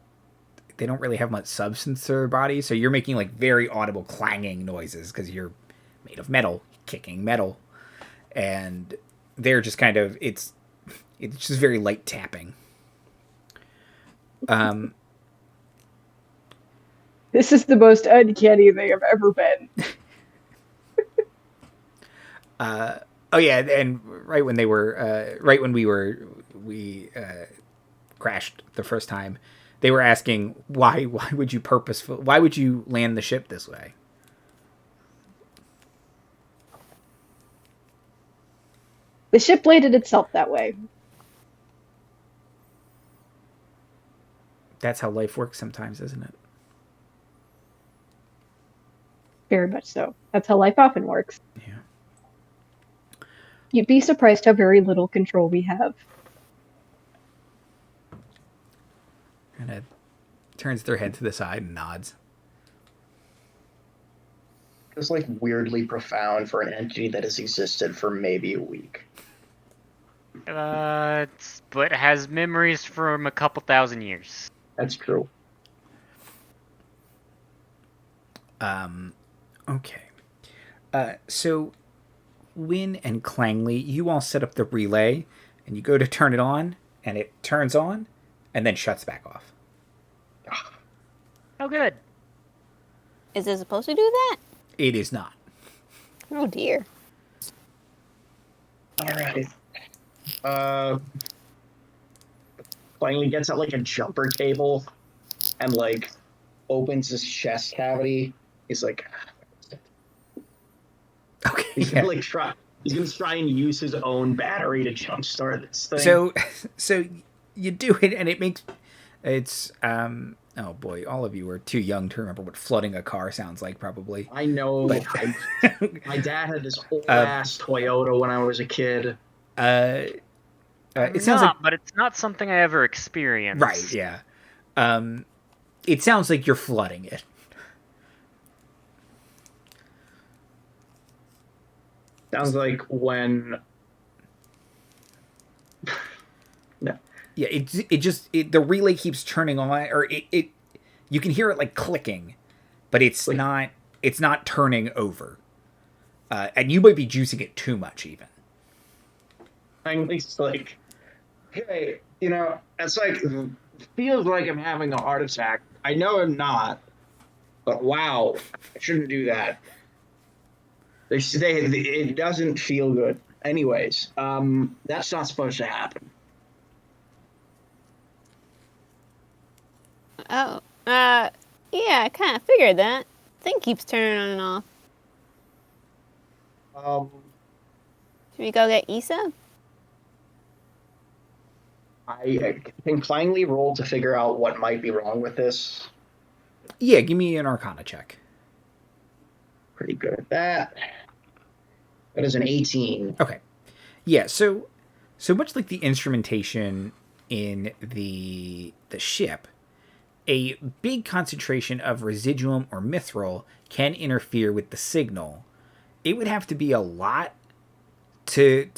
don't really have much substance to their body, so you're making like very audible clanging noises because you're made of metal, kicking metal, and they're just kind of it's just very light tapping. This is the most uncanny thing I've ever been. Oh yeah, and right when we crashed the first time, they were asking why would you land the ship this way? The ship landed itself that way. That's how life works sometimes, isn't it? Very much so. That's how life often works. Yeah. You'd be surprised how very little control we have. Kind of turns their head to the side and nods. It's like weirdly profound for an entity that has existed for maybe a week. But has memories from a couple thousand years. That's true. Okay. So Wynne and Clangley, you all set up the relay, and you go to turn it on, and it turns on, and then shuts back off. Oh, good. Is it supposed to do that? It is not. Oh dear. Alright. Finally gets out like a jumper table and like opens his chest cavity. He's like, Okay. he's Yeah. gonna try and use his own battery to jumpstart this thing. So you do it, and it's oh boy, all of you are too young to remember what flooding a car sounds like, probably. I know. But My dad had this old ass Toyota when I was a kid. It sounds like, but it's not something I ever experienced. right, yeah. It sounds like you're flooding it. Sounds like when. No. Yeah, the relay keeps turning on, or it you can hear it like clicking, but it's not turning over, and you might be juicing it too much even. I'm just like, hey, it's like, feels like I'm having a heart attack. I know I'm not, but wow, I shouldn't do that. It doesn't feel good. Anyways, that's not supposed to happen. Oh, yeah, I kind of figured that. Thing keeps turning on and off. Should we go get Issa? I can Clangley roll to figure out what might be wrong with this. Yeah, give me an Arcana check. Pretty good at that. That is an 18. Okay. Yeah, so much like the instrumentation in the ship, a big concentration of residuum or mithril can interfere with the signal. It would have to be a lot to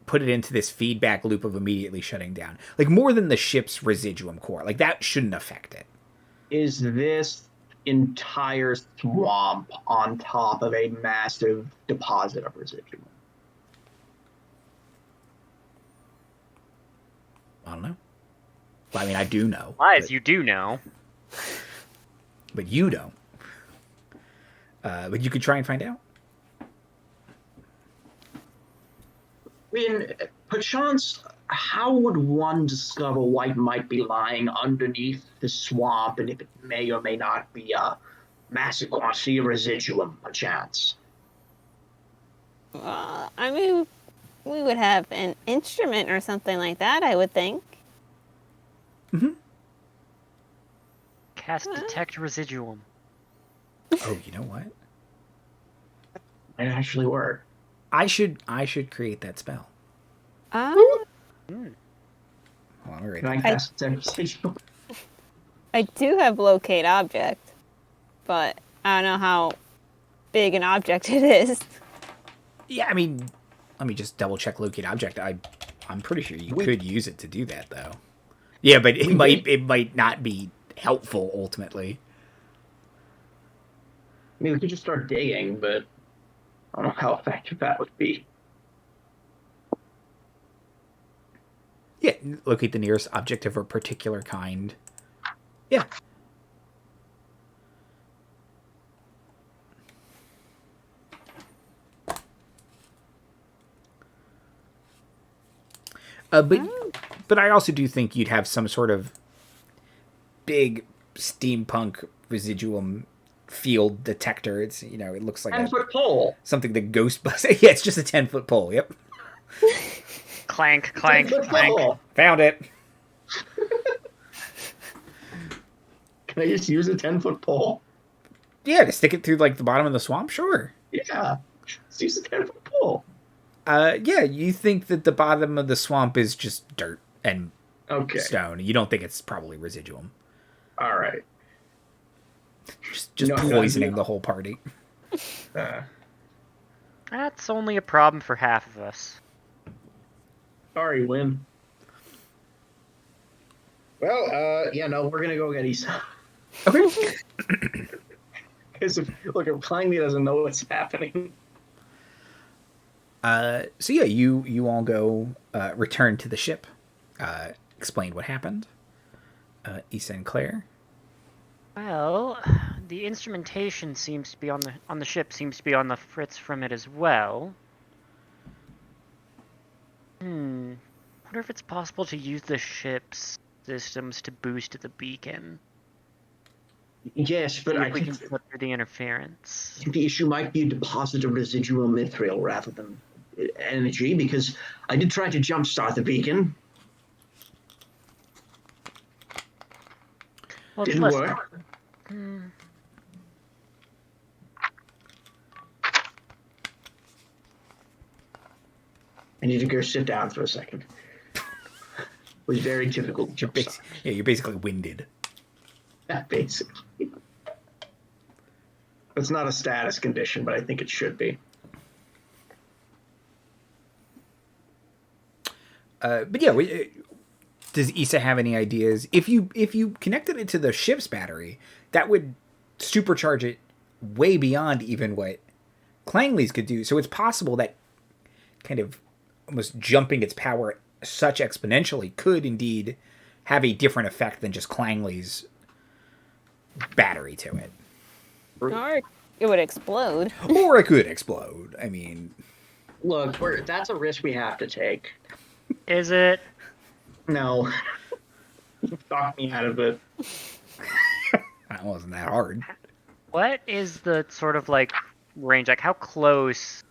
put it into this feedback loop of immediately shutting down. Like more than the ship's residuum core. Like that shouldn't affect it. Is this entire swamp on top of a massive deposit of residuum? I don't know. Well, I mean, I do know. Lies, you do know. But you don't. But you could try and find out. I mean, perchance how would one discover what might be lying underneath the swamp, and if it may or may not be a Massacre residuum, perchance? I mean, we would have an instrument or something like that, I would think. Mm-hmm. Cast detect residuum. Oh, you know what? It actually worked. I should create that spell. Um, Hold on, I'll write Can I it. cast detect residuum? I do have locate object, but I don't know how big an object it is. Yeah, I mean, let me just double check locate object. I'm pretty sure you could use it to do that, though. Yeah, but it might not be helpful ultimately. I mean, we could just start digging, but I don't know how effective that would be. Yeah, locate the nearest object of a particular kind. Yeah. But I also do think you'd have some sort of big steampunk residuum field detector. It's, you know, it looks like 10-foot pole. something that Ghostbusters. Yeah, it's just a 10-foot pole. Yep. Clank, clank, 10-foot clank. pole. Found it. Can I just use a 10-foot pole? Yeah, to stick it through like the bottom of the swamp. Sure. Yeah, let's use a 10-foot pole. Yeah, you think that the bottom of the swamp is just dirt and Okay. stone. You don't think it's probably residuum. All right. Just No, poisoning the whole party. That's only a problem for half of us. Sorry, Wynne. Well, yeah, no, we're gonna go get Issa. Okay. Because if Clangley doesn't know what's happening. So yeah, you all go return to the ship. Explain what happened. Issa and Claire. Well, the instrumentation seems to be on the ship seems to be on the fritz from it as well. Wonder if it's possible to use the ship's systems to boost the beacon. Yes, but I we think can put through the interference. the issue might be a deposit of residual mithril rather than energy, because I did try to jumpstart the beacon. Well, Didn't plus- work. I need to go sit down for a second. It was very difficult to jumpstart. Yeah, you're basically winded. Yeah, basically. It's not a status condition, but I think it should be. But yeah, does Issa have any ideas? If you connected it to the ship's battery, that would supercharge it way beyond even what Clangley's could do. So it's possible that kind of almost jumping its power such exponentially could indeed have a different effect than just Clangley's battery to it. Or it would explode. Or it could explode. I mean... Look, that's a risk we have to take. Is it? No. Talk me out of it. That wasn't that hard. What is the sort of like range? Like, how close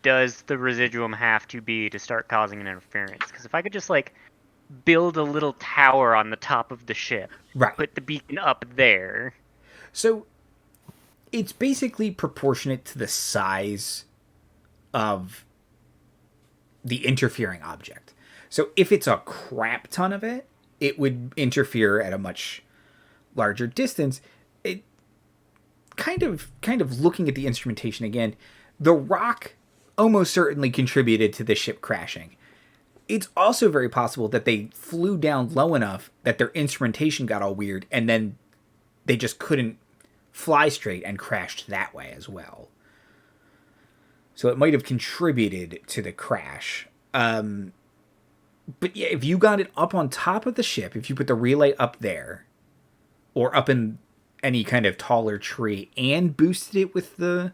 does the residuum have to be to start causing an interference? Because if I could just like build a little tower on the top of the ship, Right. put the beacon up there. So it's basically proportionate to the size of the interfering object. So if it's a crap ton of it, it would interfere at a much larger distance. It kind of looking at the instrumentation again, the rock almost certainly contributed to the ship crashing. It's also very possible that they flew down low enough that their instrumentation got all weird, and then they just couldn't fly straight and crashed that way as well. So it might have contributed to the crash. But yeah, if you got it up on top of the ship, if you put the relay up there, or up in any kind of taller tree, and boosted it with the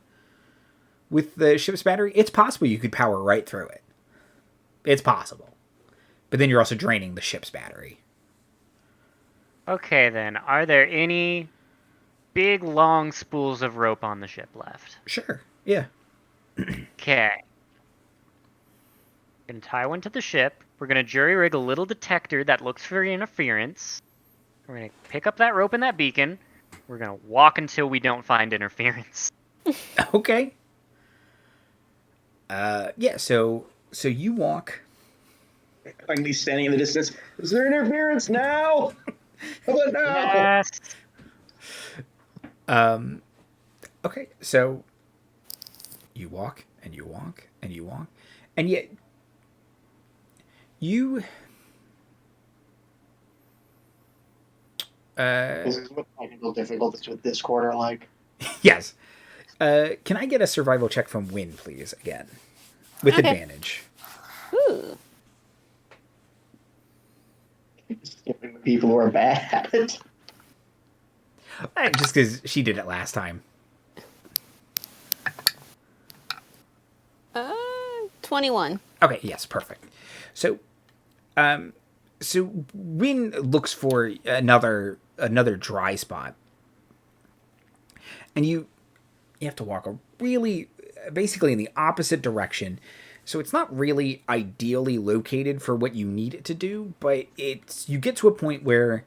ship's battery, it's possible you could power right through it. It's possible. But then you're also draining the ship's battery. Okay, then. Are there any big, long spools of rope on the ship left? Sure. Yeah. Okay. Gonna tie one to the ship. We're gonna jury rig a little detector that looks for interference. We're gonna pick up that rope and that beacon. We're gonna walk until we don't find interference. Okay. Yeah. So you walk. Clangley's standing in the distance. Is there interference now? How about now? Yes. Okay. So you walk and you walk and you walk, and yet you. This is what technical difficulties with Discord are like. Yes. Can I get a survival check from Wynne, please, again? With advantage. Ooh. Skipping the people who are bad at it. Just because she did it last time. 21. Okay, yes, perfect. So Wynne looks for another dry spot. And you have to walk basically in the opposite direction. So it's not really ideally located for what you need it to do, but you get to a point where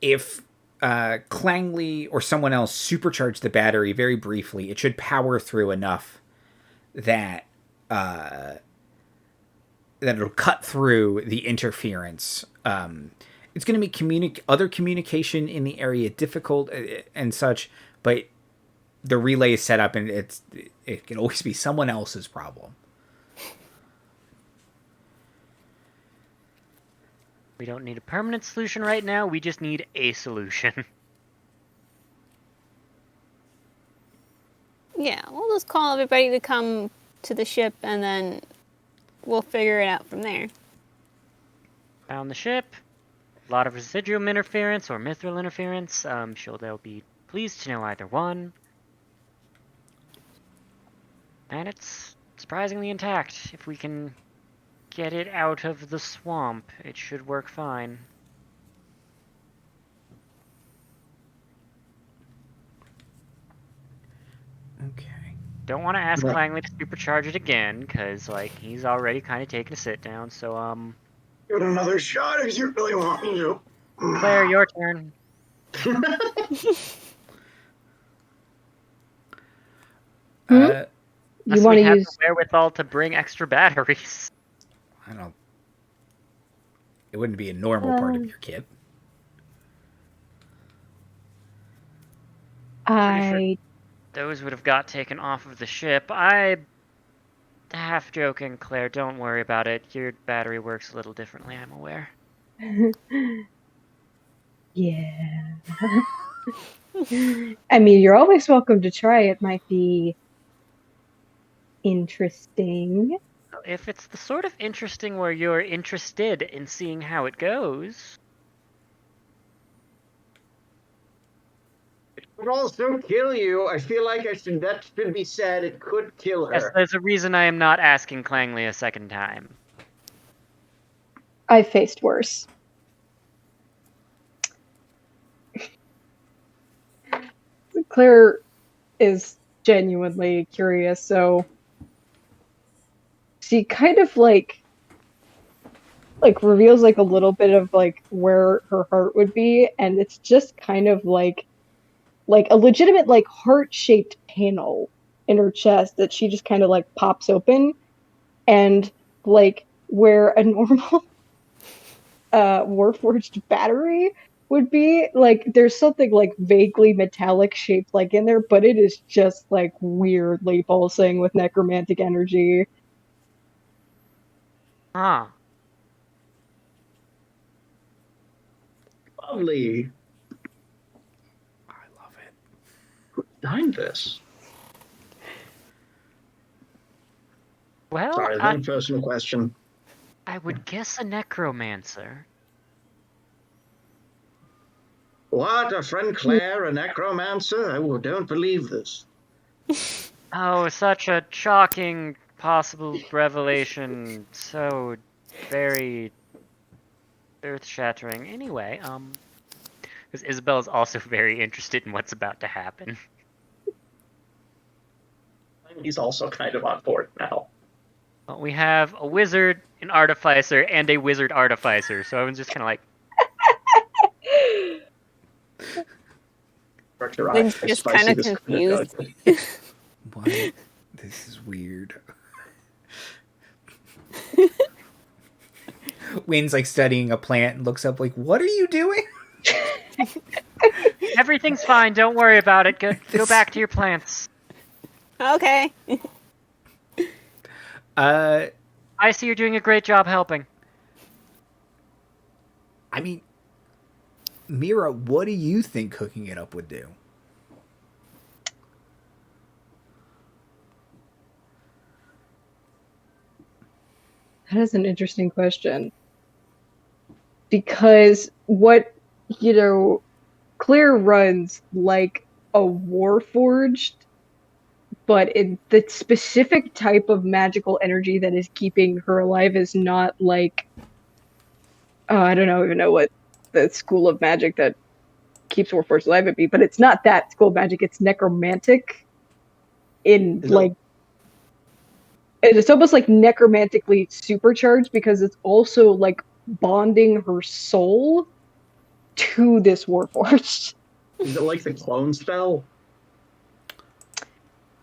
if Clangley or someone else supercharged the battery very briefly, it should power through enough that it'll cut through the interference. It's going to make other communication in the area difficult and such, but the relay is set up, and it can always be someone else's problem. We don't need a permanent solution right now. We just need a solution. Yeah, we'll just call everybody to come to the ship, and then we'll figure it out from there. Found the ship. A lot of residual interference or mithril interference. I'm sure they'll be pleased to know either one. And it's surprisingly intact. If we can get it out of the swamp, it should work fine. Okay. Don't want to ask Clangley to supercharge it again, because, like, he's already kind of taken a sit down, so, Give it another shot if you really want me to. Claire, your turn. You want to use the wherewithal to bring extra batteries. I don't. It wouldn't be a normal part of your kit. Those would have got taken off of the ship. I half joking, Claire. Don't worry about it. Your battery works a little differently, I'm aware. Yeah. I mean, you're always welcome to try. It might be interesting. If it's the sort of interesting where you're interested in seeing how it goes. It could also kill you. I feel like that should be said. It could kill her. Yes, there's a reason I am not asking Clangley a second time. I've faced worse. Claire is genuinely curious, so she kind of like reveals like a little bit of like where her heart would be, and it's just kind of like a legitimate like heart-shaped panel in her chest that she just kind of like pops open, and like where a normal Warforged battery would be, like there's something like vaguely metallic shaped like in there, but it is just like weirdly pulsing with necromantic energy. Huh. Lovely. I love it. Who designed this? Well, Sorry, that's a personal question. I would guess a necromancer. What? A friend Claire, a necromancer? I don't believe this. Oh, such a shocking possible revelation. So very earth-shattering. Anyway, because Issabel is also very interested in what's about to happen. He's also kind of on board now. Well, we have a wizard, an artificer, and a wizard artificer. So everyone's just kind of like, Wynn's just kind of confused. What? This is weird. Wynne's like studying a plant and looks up like, what are you doing? everything's fine. Don't worry about it. Go back to your plants. Okay. I see you're doing a great job helping. I mean, Mira, what do you think hooking it up would do? That is an interesting question. Because what, Claire runs like a Warforged, but the specific type of magical energy that is keeping her alive is not like, I don't even know what the school of magic that keeps Warforged alive would be, but it's not that school of magic, it's necromantic it's almost like necromantically supercharged because it's also like bonding her soul to this Warforged. Is it like the clone spell?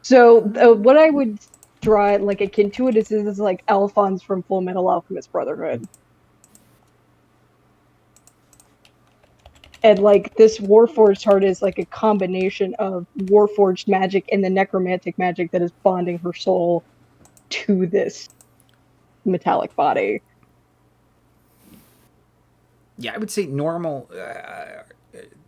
So what I would draw like akin to it is like Alphonse from Full Metal Alchemist Brotherhood. And like this Warforged heart is like a combination of Warforged magic and the necromantic magic that is bonding her soul to this metallic body. Yeah, I would say normal,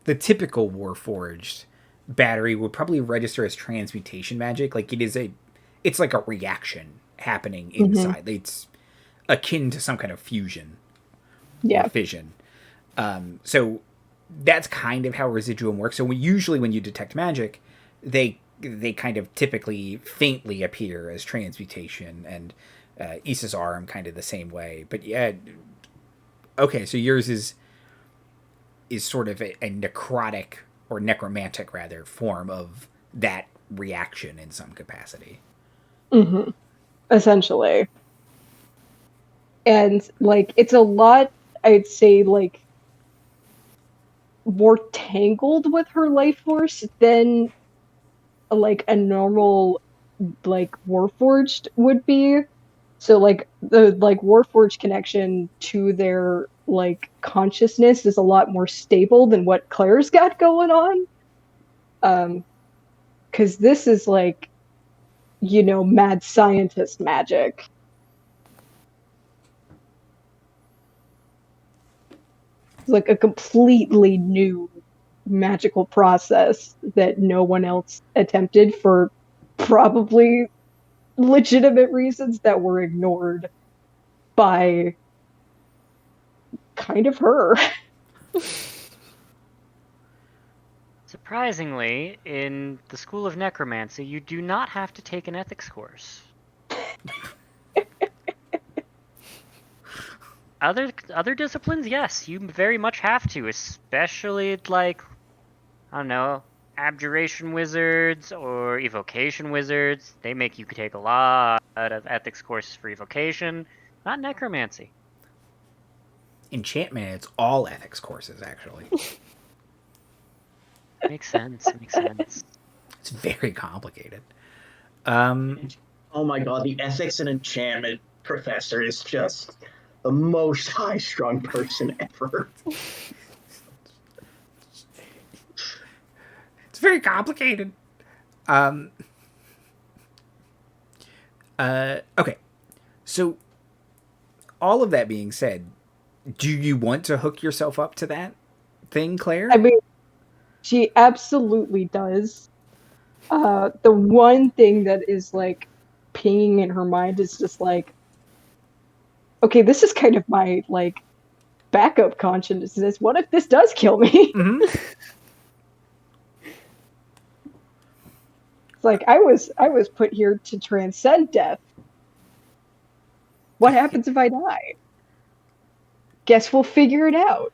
the typical Warforged battery would probably register as transmutation magic. Like it's like a reaction happening inside. Mm-hmm. It's akin to some kind of fusion, or fission. So that's kind of how residuum works. So usually when you detect magic, they kind of typically faintly appear as transmutation, and Issa's arm kind of the same way. But yeah, okay, so yours is sort of a necrotic, or necromantic rather, form of that reaction in some capacity. Mm-hmm. Essentially. And like it's a lot, I'd say, like more tangled with her life force than like a normal like Warforged would be. So like the Warforged connection to their like consciousness is a lot more stable than what Claire's got going on. Because this is like, mad scientist magic. It's like a completely new magical process that no one else attempted for probably legitimate reasons that were ignored by kind of her. Surprisingly, in the School of Necromancy, you do not have to take an ethics course. Other disciplines, yes, you very much have to, especially like, I don't know, abjuration wizards or evocation wizards. They make you take a lot of ethics courses for evocation, not necromancy. Enchantment, it's all ethics courses, actually. Makes sense. It's very complicated. Oh my god, the ethics and enchantment professor is just the most high-strung person ever. It's very complicated. Okay. So, all of that being said, do you want to hook yourself up to that thing, Claire? I mean, she absolutely does. The one thing that is like pinging in her mind is just like, okay, this is kind of my like backup consciousness. What if this does kill me? Mm-hmm. It's like I was put here to transcend death. What happens if I die? Guess we'll figure it out.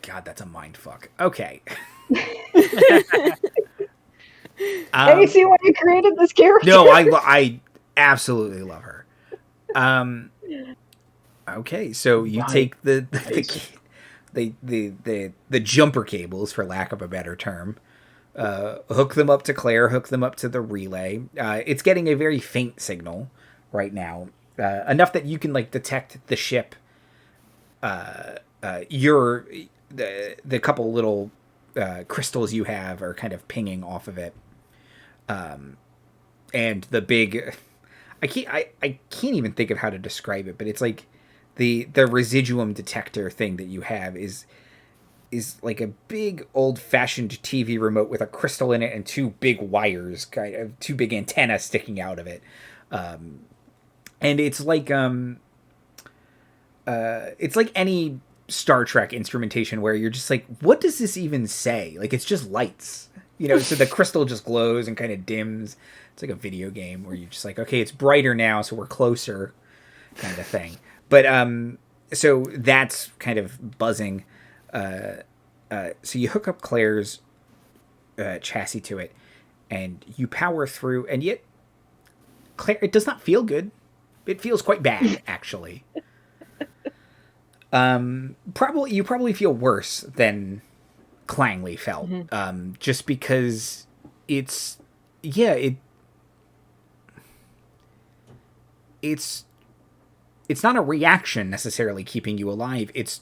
God, that's a mind fuck. Okay. Hey, see why you created this character? No, I absolutely love her. Okay, so you take the jumper cables, for lack of a better term, hook them up to Claire, hook them up to the relay. It's getting a very faint signal right now, enough that you can like detect the ship. The couple little crystals you have are kind of pinging off of it, and the big. I can't even think of how to describe it, but it's like the residuum detector thing that you have is like a big old-fashioned TV remote with a crystal in it and two big wires, kind of two big antennas sticking out of it. And it's like any Star Trek instrumentation where you're just like, what does this even say? Like, it's just lights, you know, so the crystal just glows and kind of dims. It's like a video game where you're just like, okay, it's brighter now, so we're closer, kind of thing. But so that's kind of buzzing. So you hook up Claire's chassis to it, and you power through, and yet Claire, it does not feel good. It feels quite bad, actually. You probably feel worse than Clangley felt, just because it's not a reaction necessarily keeping you alive. It's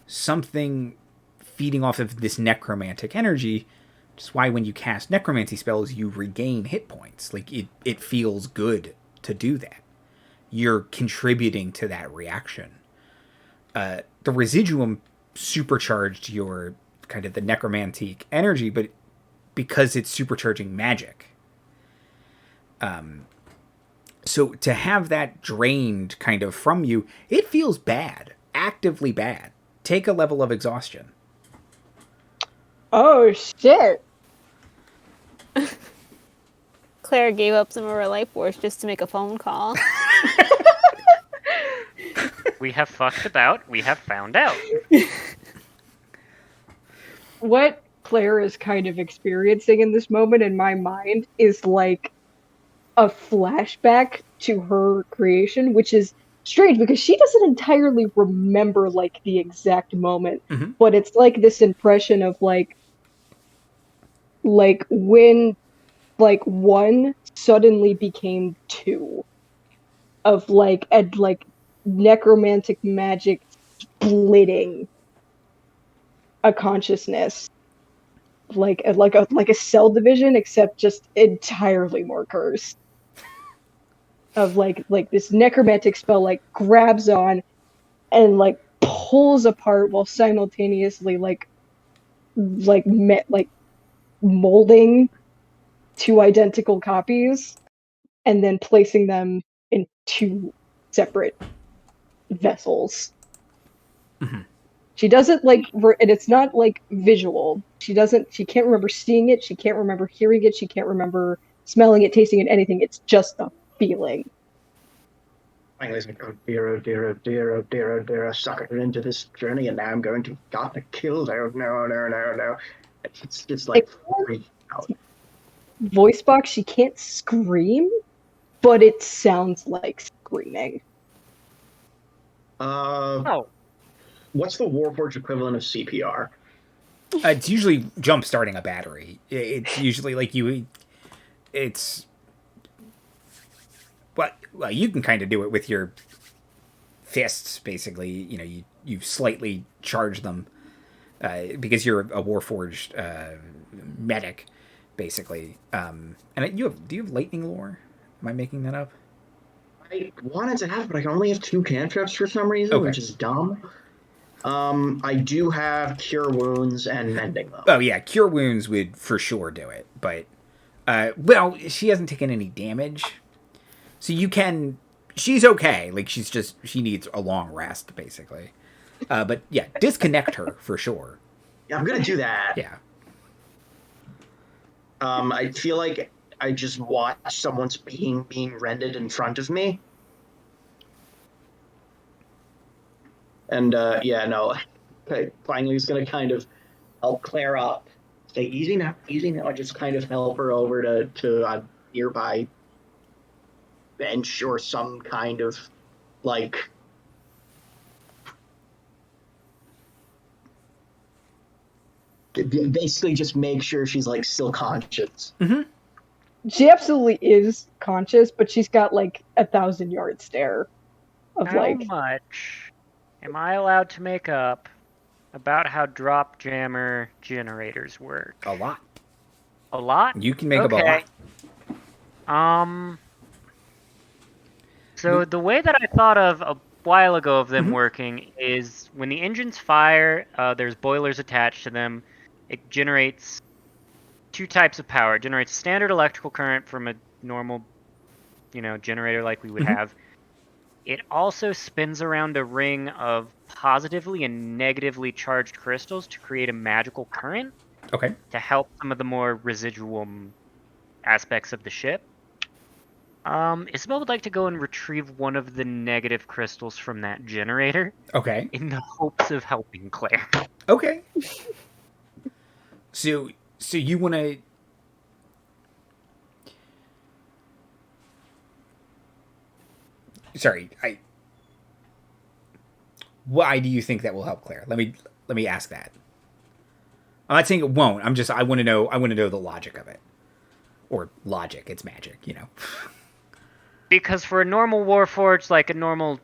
something feeding off of this necromantic energy, which is why when you cast necromancy spells, you regain hit points. Like, it feels good to do that. You're contributing to that reaction. The residuum supercharged your kind of the necromantic energy, but because it's supercharging magic. So to have that drained kind of from you, it feels bad, actively bad. Take a level of exhaustion. Oh, shit. Claire gave up some of her life force just to make a phone call. We have fucked about. We have found out. What Claire is kind of experiencing in this moment in my mind is like a flashback to her creation, which is strange because she doesn't entirely remember like the exact moment, but it's like this impression of like when like one suddenly became two, of like necromantic magic splitting a consciousness, like a cell division, except just entirely more cursed. Of like this necromantic spell like grabs on and like pulls apart while simultaneously like molding two identical copies and then placing them in two separate vessels. She doesn't and it's not like visual. She can't remember seeing it, she can't remember hearing it, she can't remember smelling it, tasting it, anything. It's just the feeling. Clangley's like, oh dear, oh dear, oh dear, oh dear, oh dear, I suckered her into this journey and now I'm going to got to kill her. No. It's just like freak out. Voice box, she can't scream, but it sounds like screaming. What's the Warforged equivalent of CPR? It's usually jump starting a battery. It's usually like it's. Well, you can kind of do it with your fists, basically. You know, you slightly charge them because you're a Warforged medic, basically. And do you have lightning lore? Am I making that up? I wanted to have, but I can only have 2 cantrips for some reason, which is dumb. I do have Cure Wounds and Mending, though. Oh, yeah, Cure Wounds would for sure do it. But, well, she hasn't taken any damage. So you can... She's okay. Like, she needs a long rest, basically. But, yeah, disconnect her for sure. Yeah, I'm going to do that. Yeah. I feel like I just watched someone's being rended in front of me. And yeah, no. Okay, Clangley's gonna kind of help Claire up. Say easy now, easy now. Just kind of help her over to a nearby bench or some kind of like. Basically, just make sure she's like still conscious. Mm-hmm. She absolutely is conscious, but she's got like 1,000-yard stare of How like. much am I allowed to make up about how drop jammer generators work? A lot. A lot? You can make up a lot. So the way that I thought of a while ago of them Mm-hmm. working is when the engines fire, there's boilers attached to them. It generates two types of power. It generates standard electrical current from a normal, generator like we would Mm-hmm. have. It also spins around a ring of positively and negatively charged crystals to create a magical current Okay. to help some of the more residual aspects of the ship. Issabel would like to go and retrieve one of the negative crystals from that generator Okay. in the hopes of helping Claire. Okay. So you want to... Sorry, why do you think that will help Claire? Let me ask that. I'm not saying it won't. I want to know the logic of it. Or logic, it's magic, Because for a normal Warforged, like a normal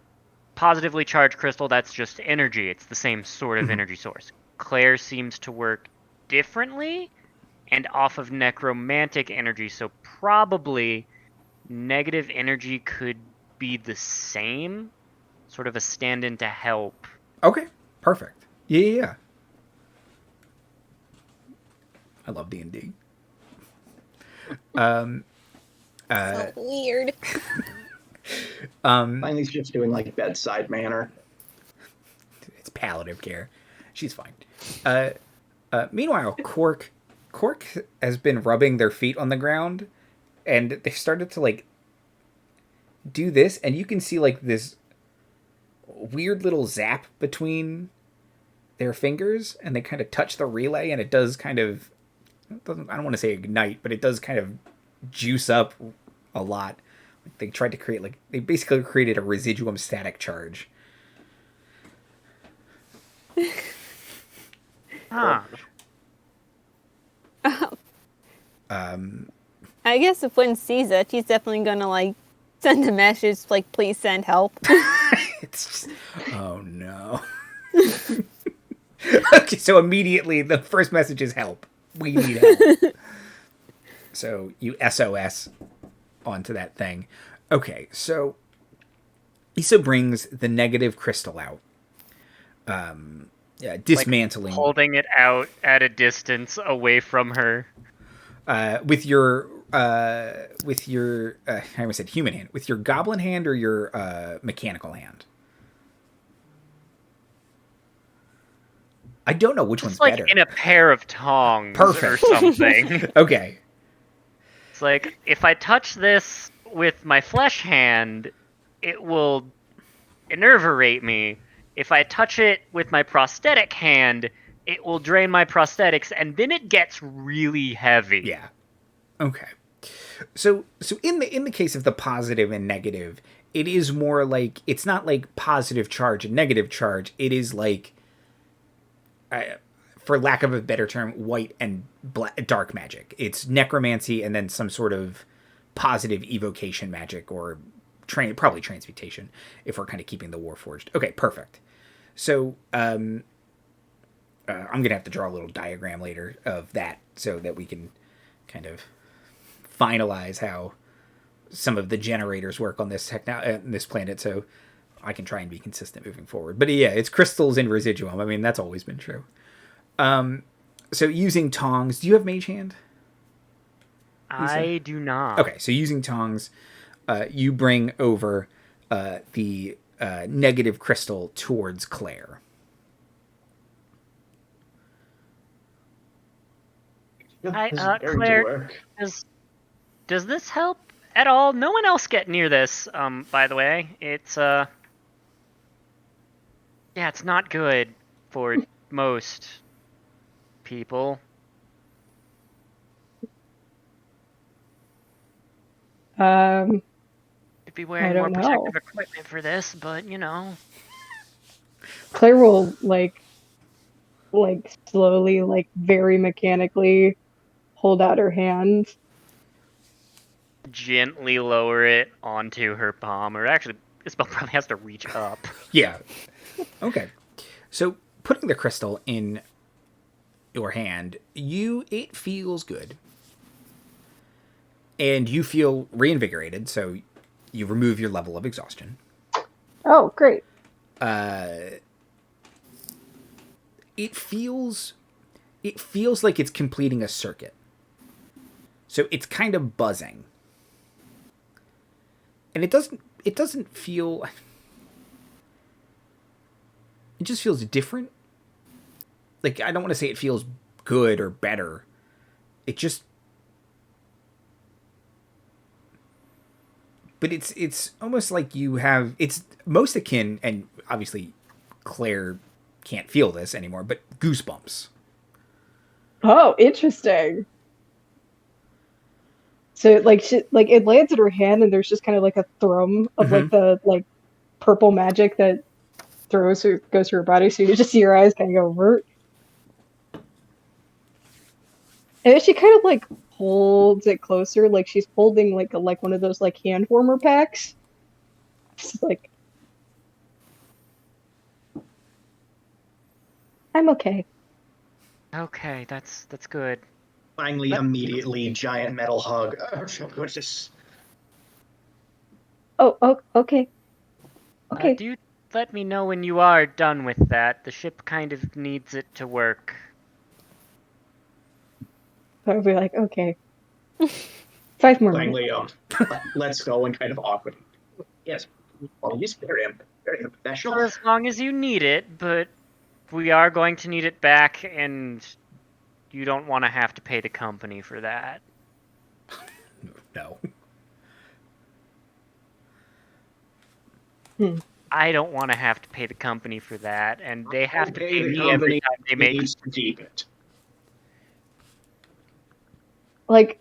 positively charged crystal, that's just energy. It's the same sort of energy source. Claire seems to work differently and off of necromantic energy, so probably negative energy could be the same, sort of a stand-in to help. Okay, perfect. Yeah. I love D&D. So weird. Clangley's just doing like bedside manner. It's palliative care. She's fine. Meanwhile, Cork has been rubbing their feet on the ground, and they started to like do this, and you can see like this weird little zap between their fingers, and they kind of touch the relay, and it does kind of, I don't want to say ignite, but it does kind of juice up a lot. They tried to create they basically created a residuum static charge. Huh. I guess if Wynne sees it, she's definitely gonna send a message please send help. It's just, oh no. Okay, so immediately the first message is help. We need help. So you SOS onto that thing. Okay, so Issa brings the negative crystal out. Dismantling. Holding it out at a distance away from her. With your I almost said human hand. With your goblin hand or your mechanical hand? I don't know which one's better. In a pair of tongs Perfect. or something. Okay. It's like, if I touch this with my flesh hand, it will enervate me. If I touch it with my prosthetic hand, it will drain my prosthetics, and then it gets really heavy. Yeah. Okay. So in the case of the positive and negative, it is more like, it's not like positive charge and negative charge. It is like, for lack of a better term, white and dark magic. It's necromancy and then some sort of positive evocation magic, or probably transmutation, if we're kind of keeping the Warforged. Okay, perfect. So I'm gonna have to draw a little diagram later of that so that we can kind of finalize how some of the generators work on this this planet, so I can try and be consistent moving forward. But yeah, it's crystals and residuum. I mean, that's always been true. So using tongs, do you have mage hand? I do not. Okay, so using tongs, you bring over the negative crystal towards Claire. Claire, does this help at all? No one else get near this, by the way. It's, Yeah, it's not good for most people. Um, Could be I wearing more don't know. protective equipment for this, but you know. Claire will like slowly, like very mechanically hold out her hand. Gently lower it onto her palm, or actually, Issabel probably has to reach up. Yeah. Okay. So putting the crystal in your hand, it feels good. And you feel reinvigorated, so you remove your level of exhaustion. Oh, great. It feels like it's completing a circuit. So it's kind of buzzing. And it doesn't feel, it just feels different. Like, I don't want to say it feels good or better. It just, but it's almost like you have, it's most akin, and obviously Claire can't feel this anymore, but goosebumps. Oh, interesting. So it lands in her hand, and there's just kind of like a thrum of like the purple magic that goes through her body. So you just see her eyes kind of go vert, and then she kind of like holds it closer, like she's holding like one of those like hand warmer packs. It's like, I'm okay. Okay, that's good. Finally, immediately, giant metal hug. Just Oh, okay. Okay. Do you let me know when you are done with that? The ship kind of needs it to work. I'll be like, okay. 5 more minutes. Clangley, let's go, and kind of awkward. Yes, well, he's very professional. For as long as you need it, but we are going to need it back, and you don't want to have to pay the company for that. No. I don't want to have to pay the company for that, and they have to pay the me every company time they make. needs to keep it. Like,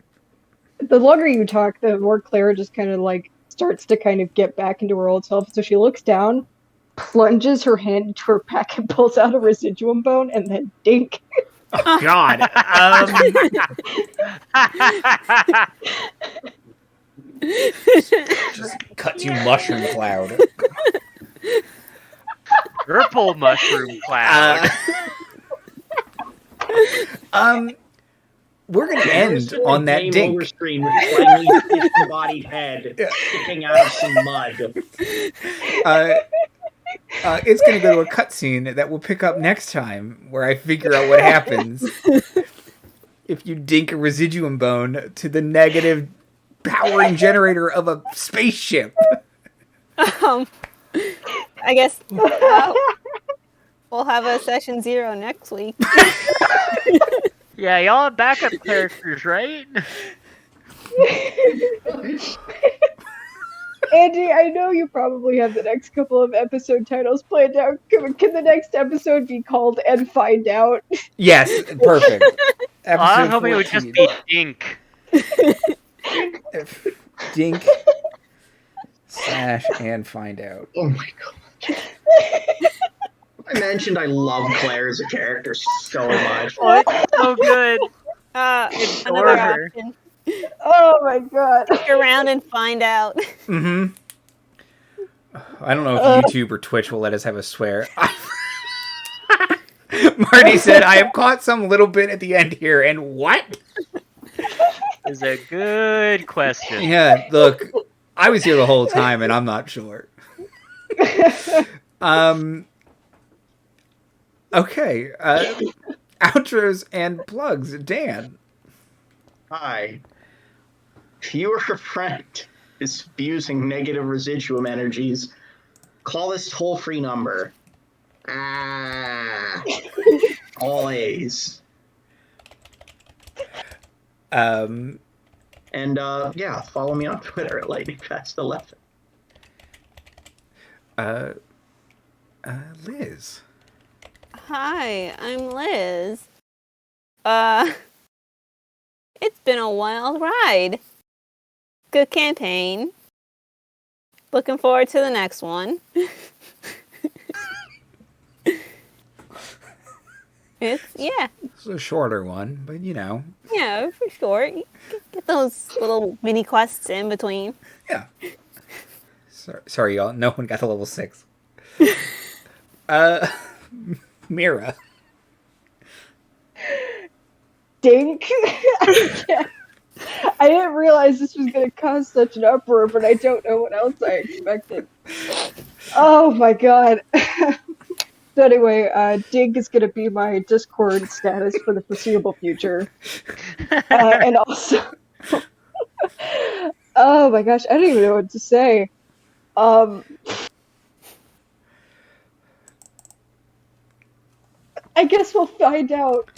the longer you talk, the more Claire just kind of like starts to kind of get back into her old self. So she looks down, plunges her hand into her pack, and pulls out a residuum bone, and then dink. Oh, God. Just cuts you mushroom cloud. Purple mushroom cloud. We're going to end on that dink. Over screen with Clangley's disembodied head sticking out of some mud. It's going to go to a cutscene that we'll pick up next time, where I figure out what happens if you dink a residuum bone to the negative powering generator of a spaceship. I guess we'll have a session 0 next week. Yeah, y'all have backup characters, right? Andy, I know you probably have the next couple of episode titles planned out. Can the next episode be called "And Find Out"? Yes, perfect. I was hoping it would just be Dink. Dink / and find out. Oh my god. I mentioned I love Claire as a character so much. Oh, it's so good. Another her. option. Oh my god. Look around and find out. Mm-hmm. I don't know if YouTube or Twitch will let us have a swear. Marty said, I have caught some little bit at the end here, and what? Is a good question. Yeah, look, I was here the whole time, and I'm not sure. Okay. Outros and plugs. Dan. Hi. If you or a friend is spewing negative residuum energies, call this toll-free number. All A's. And yeah, follow me on Twitter at LightningFast11. Liz. Hi, I'm Liz. It's been a wild ride. Good campaign. Looking forward to the next one. It's a shorter one, but Yeah, for sure. You get those little mini quests in between. Yeah. Sorry, y'all. No one got to level 6. Mira. Dink. I didn't realize this was going to cause such an uproar, but I don't know what else I expected. Oh my god. So anyway, Dig is going to be my Discord status for the foreseeable future. And also... oh my gosh, I don't even know what to say. I guess we'll find out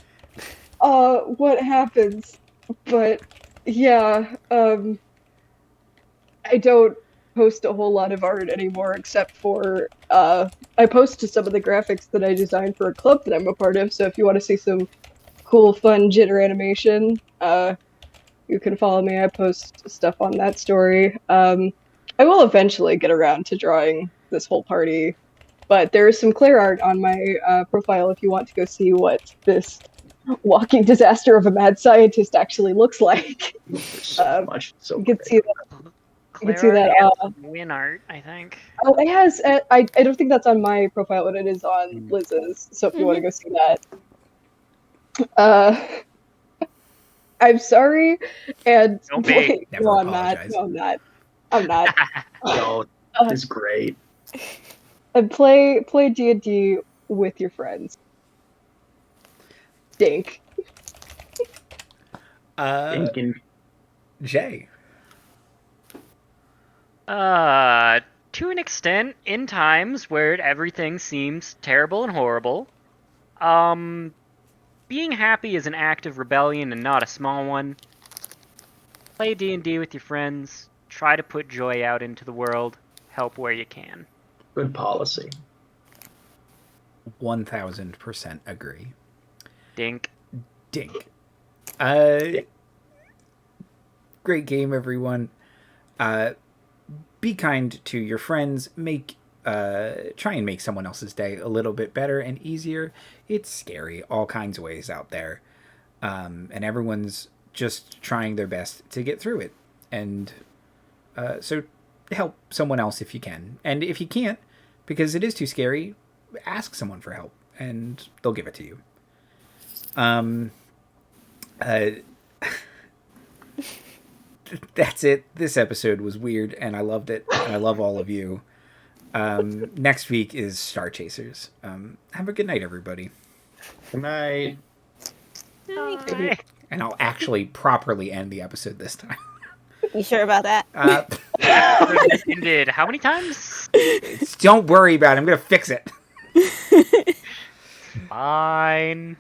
what happens. But yeah, I don't post a whole lot of art anymore, except for I post to some of the graphics that I designed for a club that I'm a part of. So if you want to see some cool, fun jitter animation, you can follow me. I post stuff on that story. I will eventually get around to drawing this whole party, but there is some clear art on my profile if you want to go see what this walking disaster of a mad scientist actually looks like. So much. So you can see that. You can see Clara that. has Wynne art, I think. Oh, it has. I don't think that's on my profile, but it is on Liz's. So if you want to go see that, I'm sorry, and Don't be. Never I'm not. apologize. No, I'm not. I'm not. no, it's great. And play D&D with your friends. Dink. Thinking. Jay. To an extent, in times where everything seems terrible and horrible, being happy is an act of rebellion and not a small one. Play D&D with your friends, try to put joy out into the world, help where you can. Good policy. 1000% agree. Dink. Dink. Great game, everyone. Be kind to your friends. Try and make someone else's day a little bit better and easier. It's scary, all kinds of ways out there, and everyone's just trying their best to get through it. And so help someone else if you can, and if you can't, because it is too scary, ask someone for help, and they'll give it to you. That's it. This episode was weird, and I loved it, and I love all of you. Next week is Star Chasers. Have a good night, everybody. Good night. And I'll actually properly end the episode this time. You sure about that? Ended how many times? Don't worry about it. I'm going to fix it. Fine.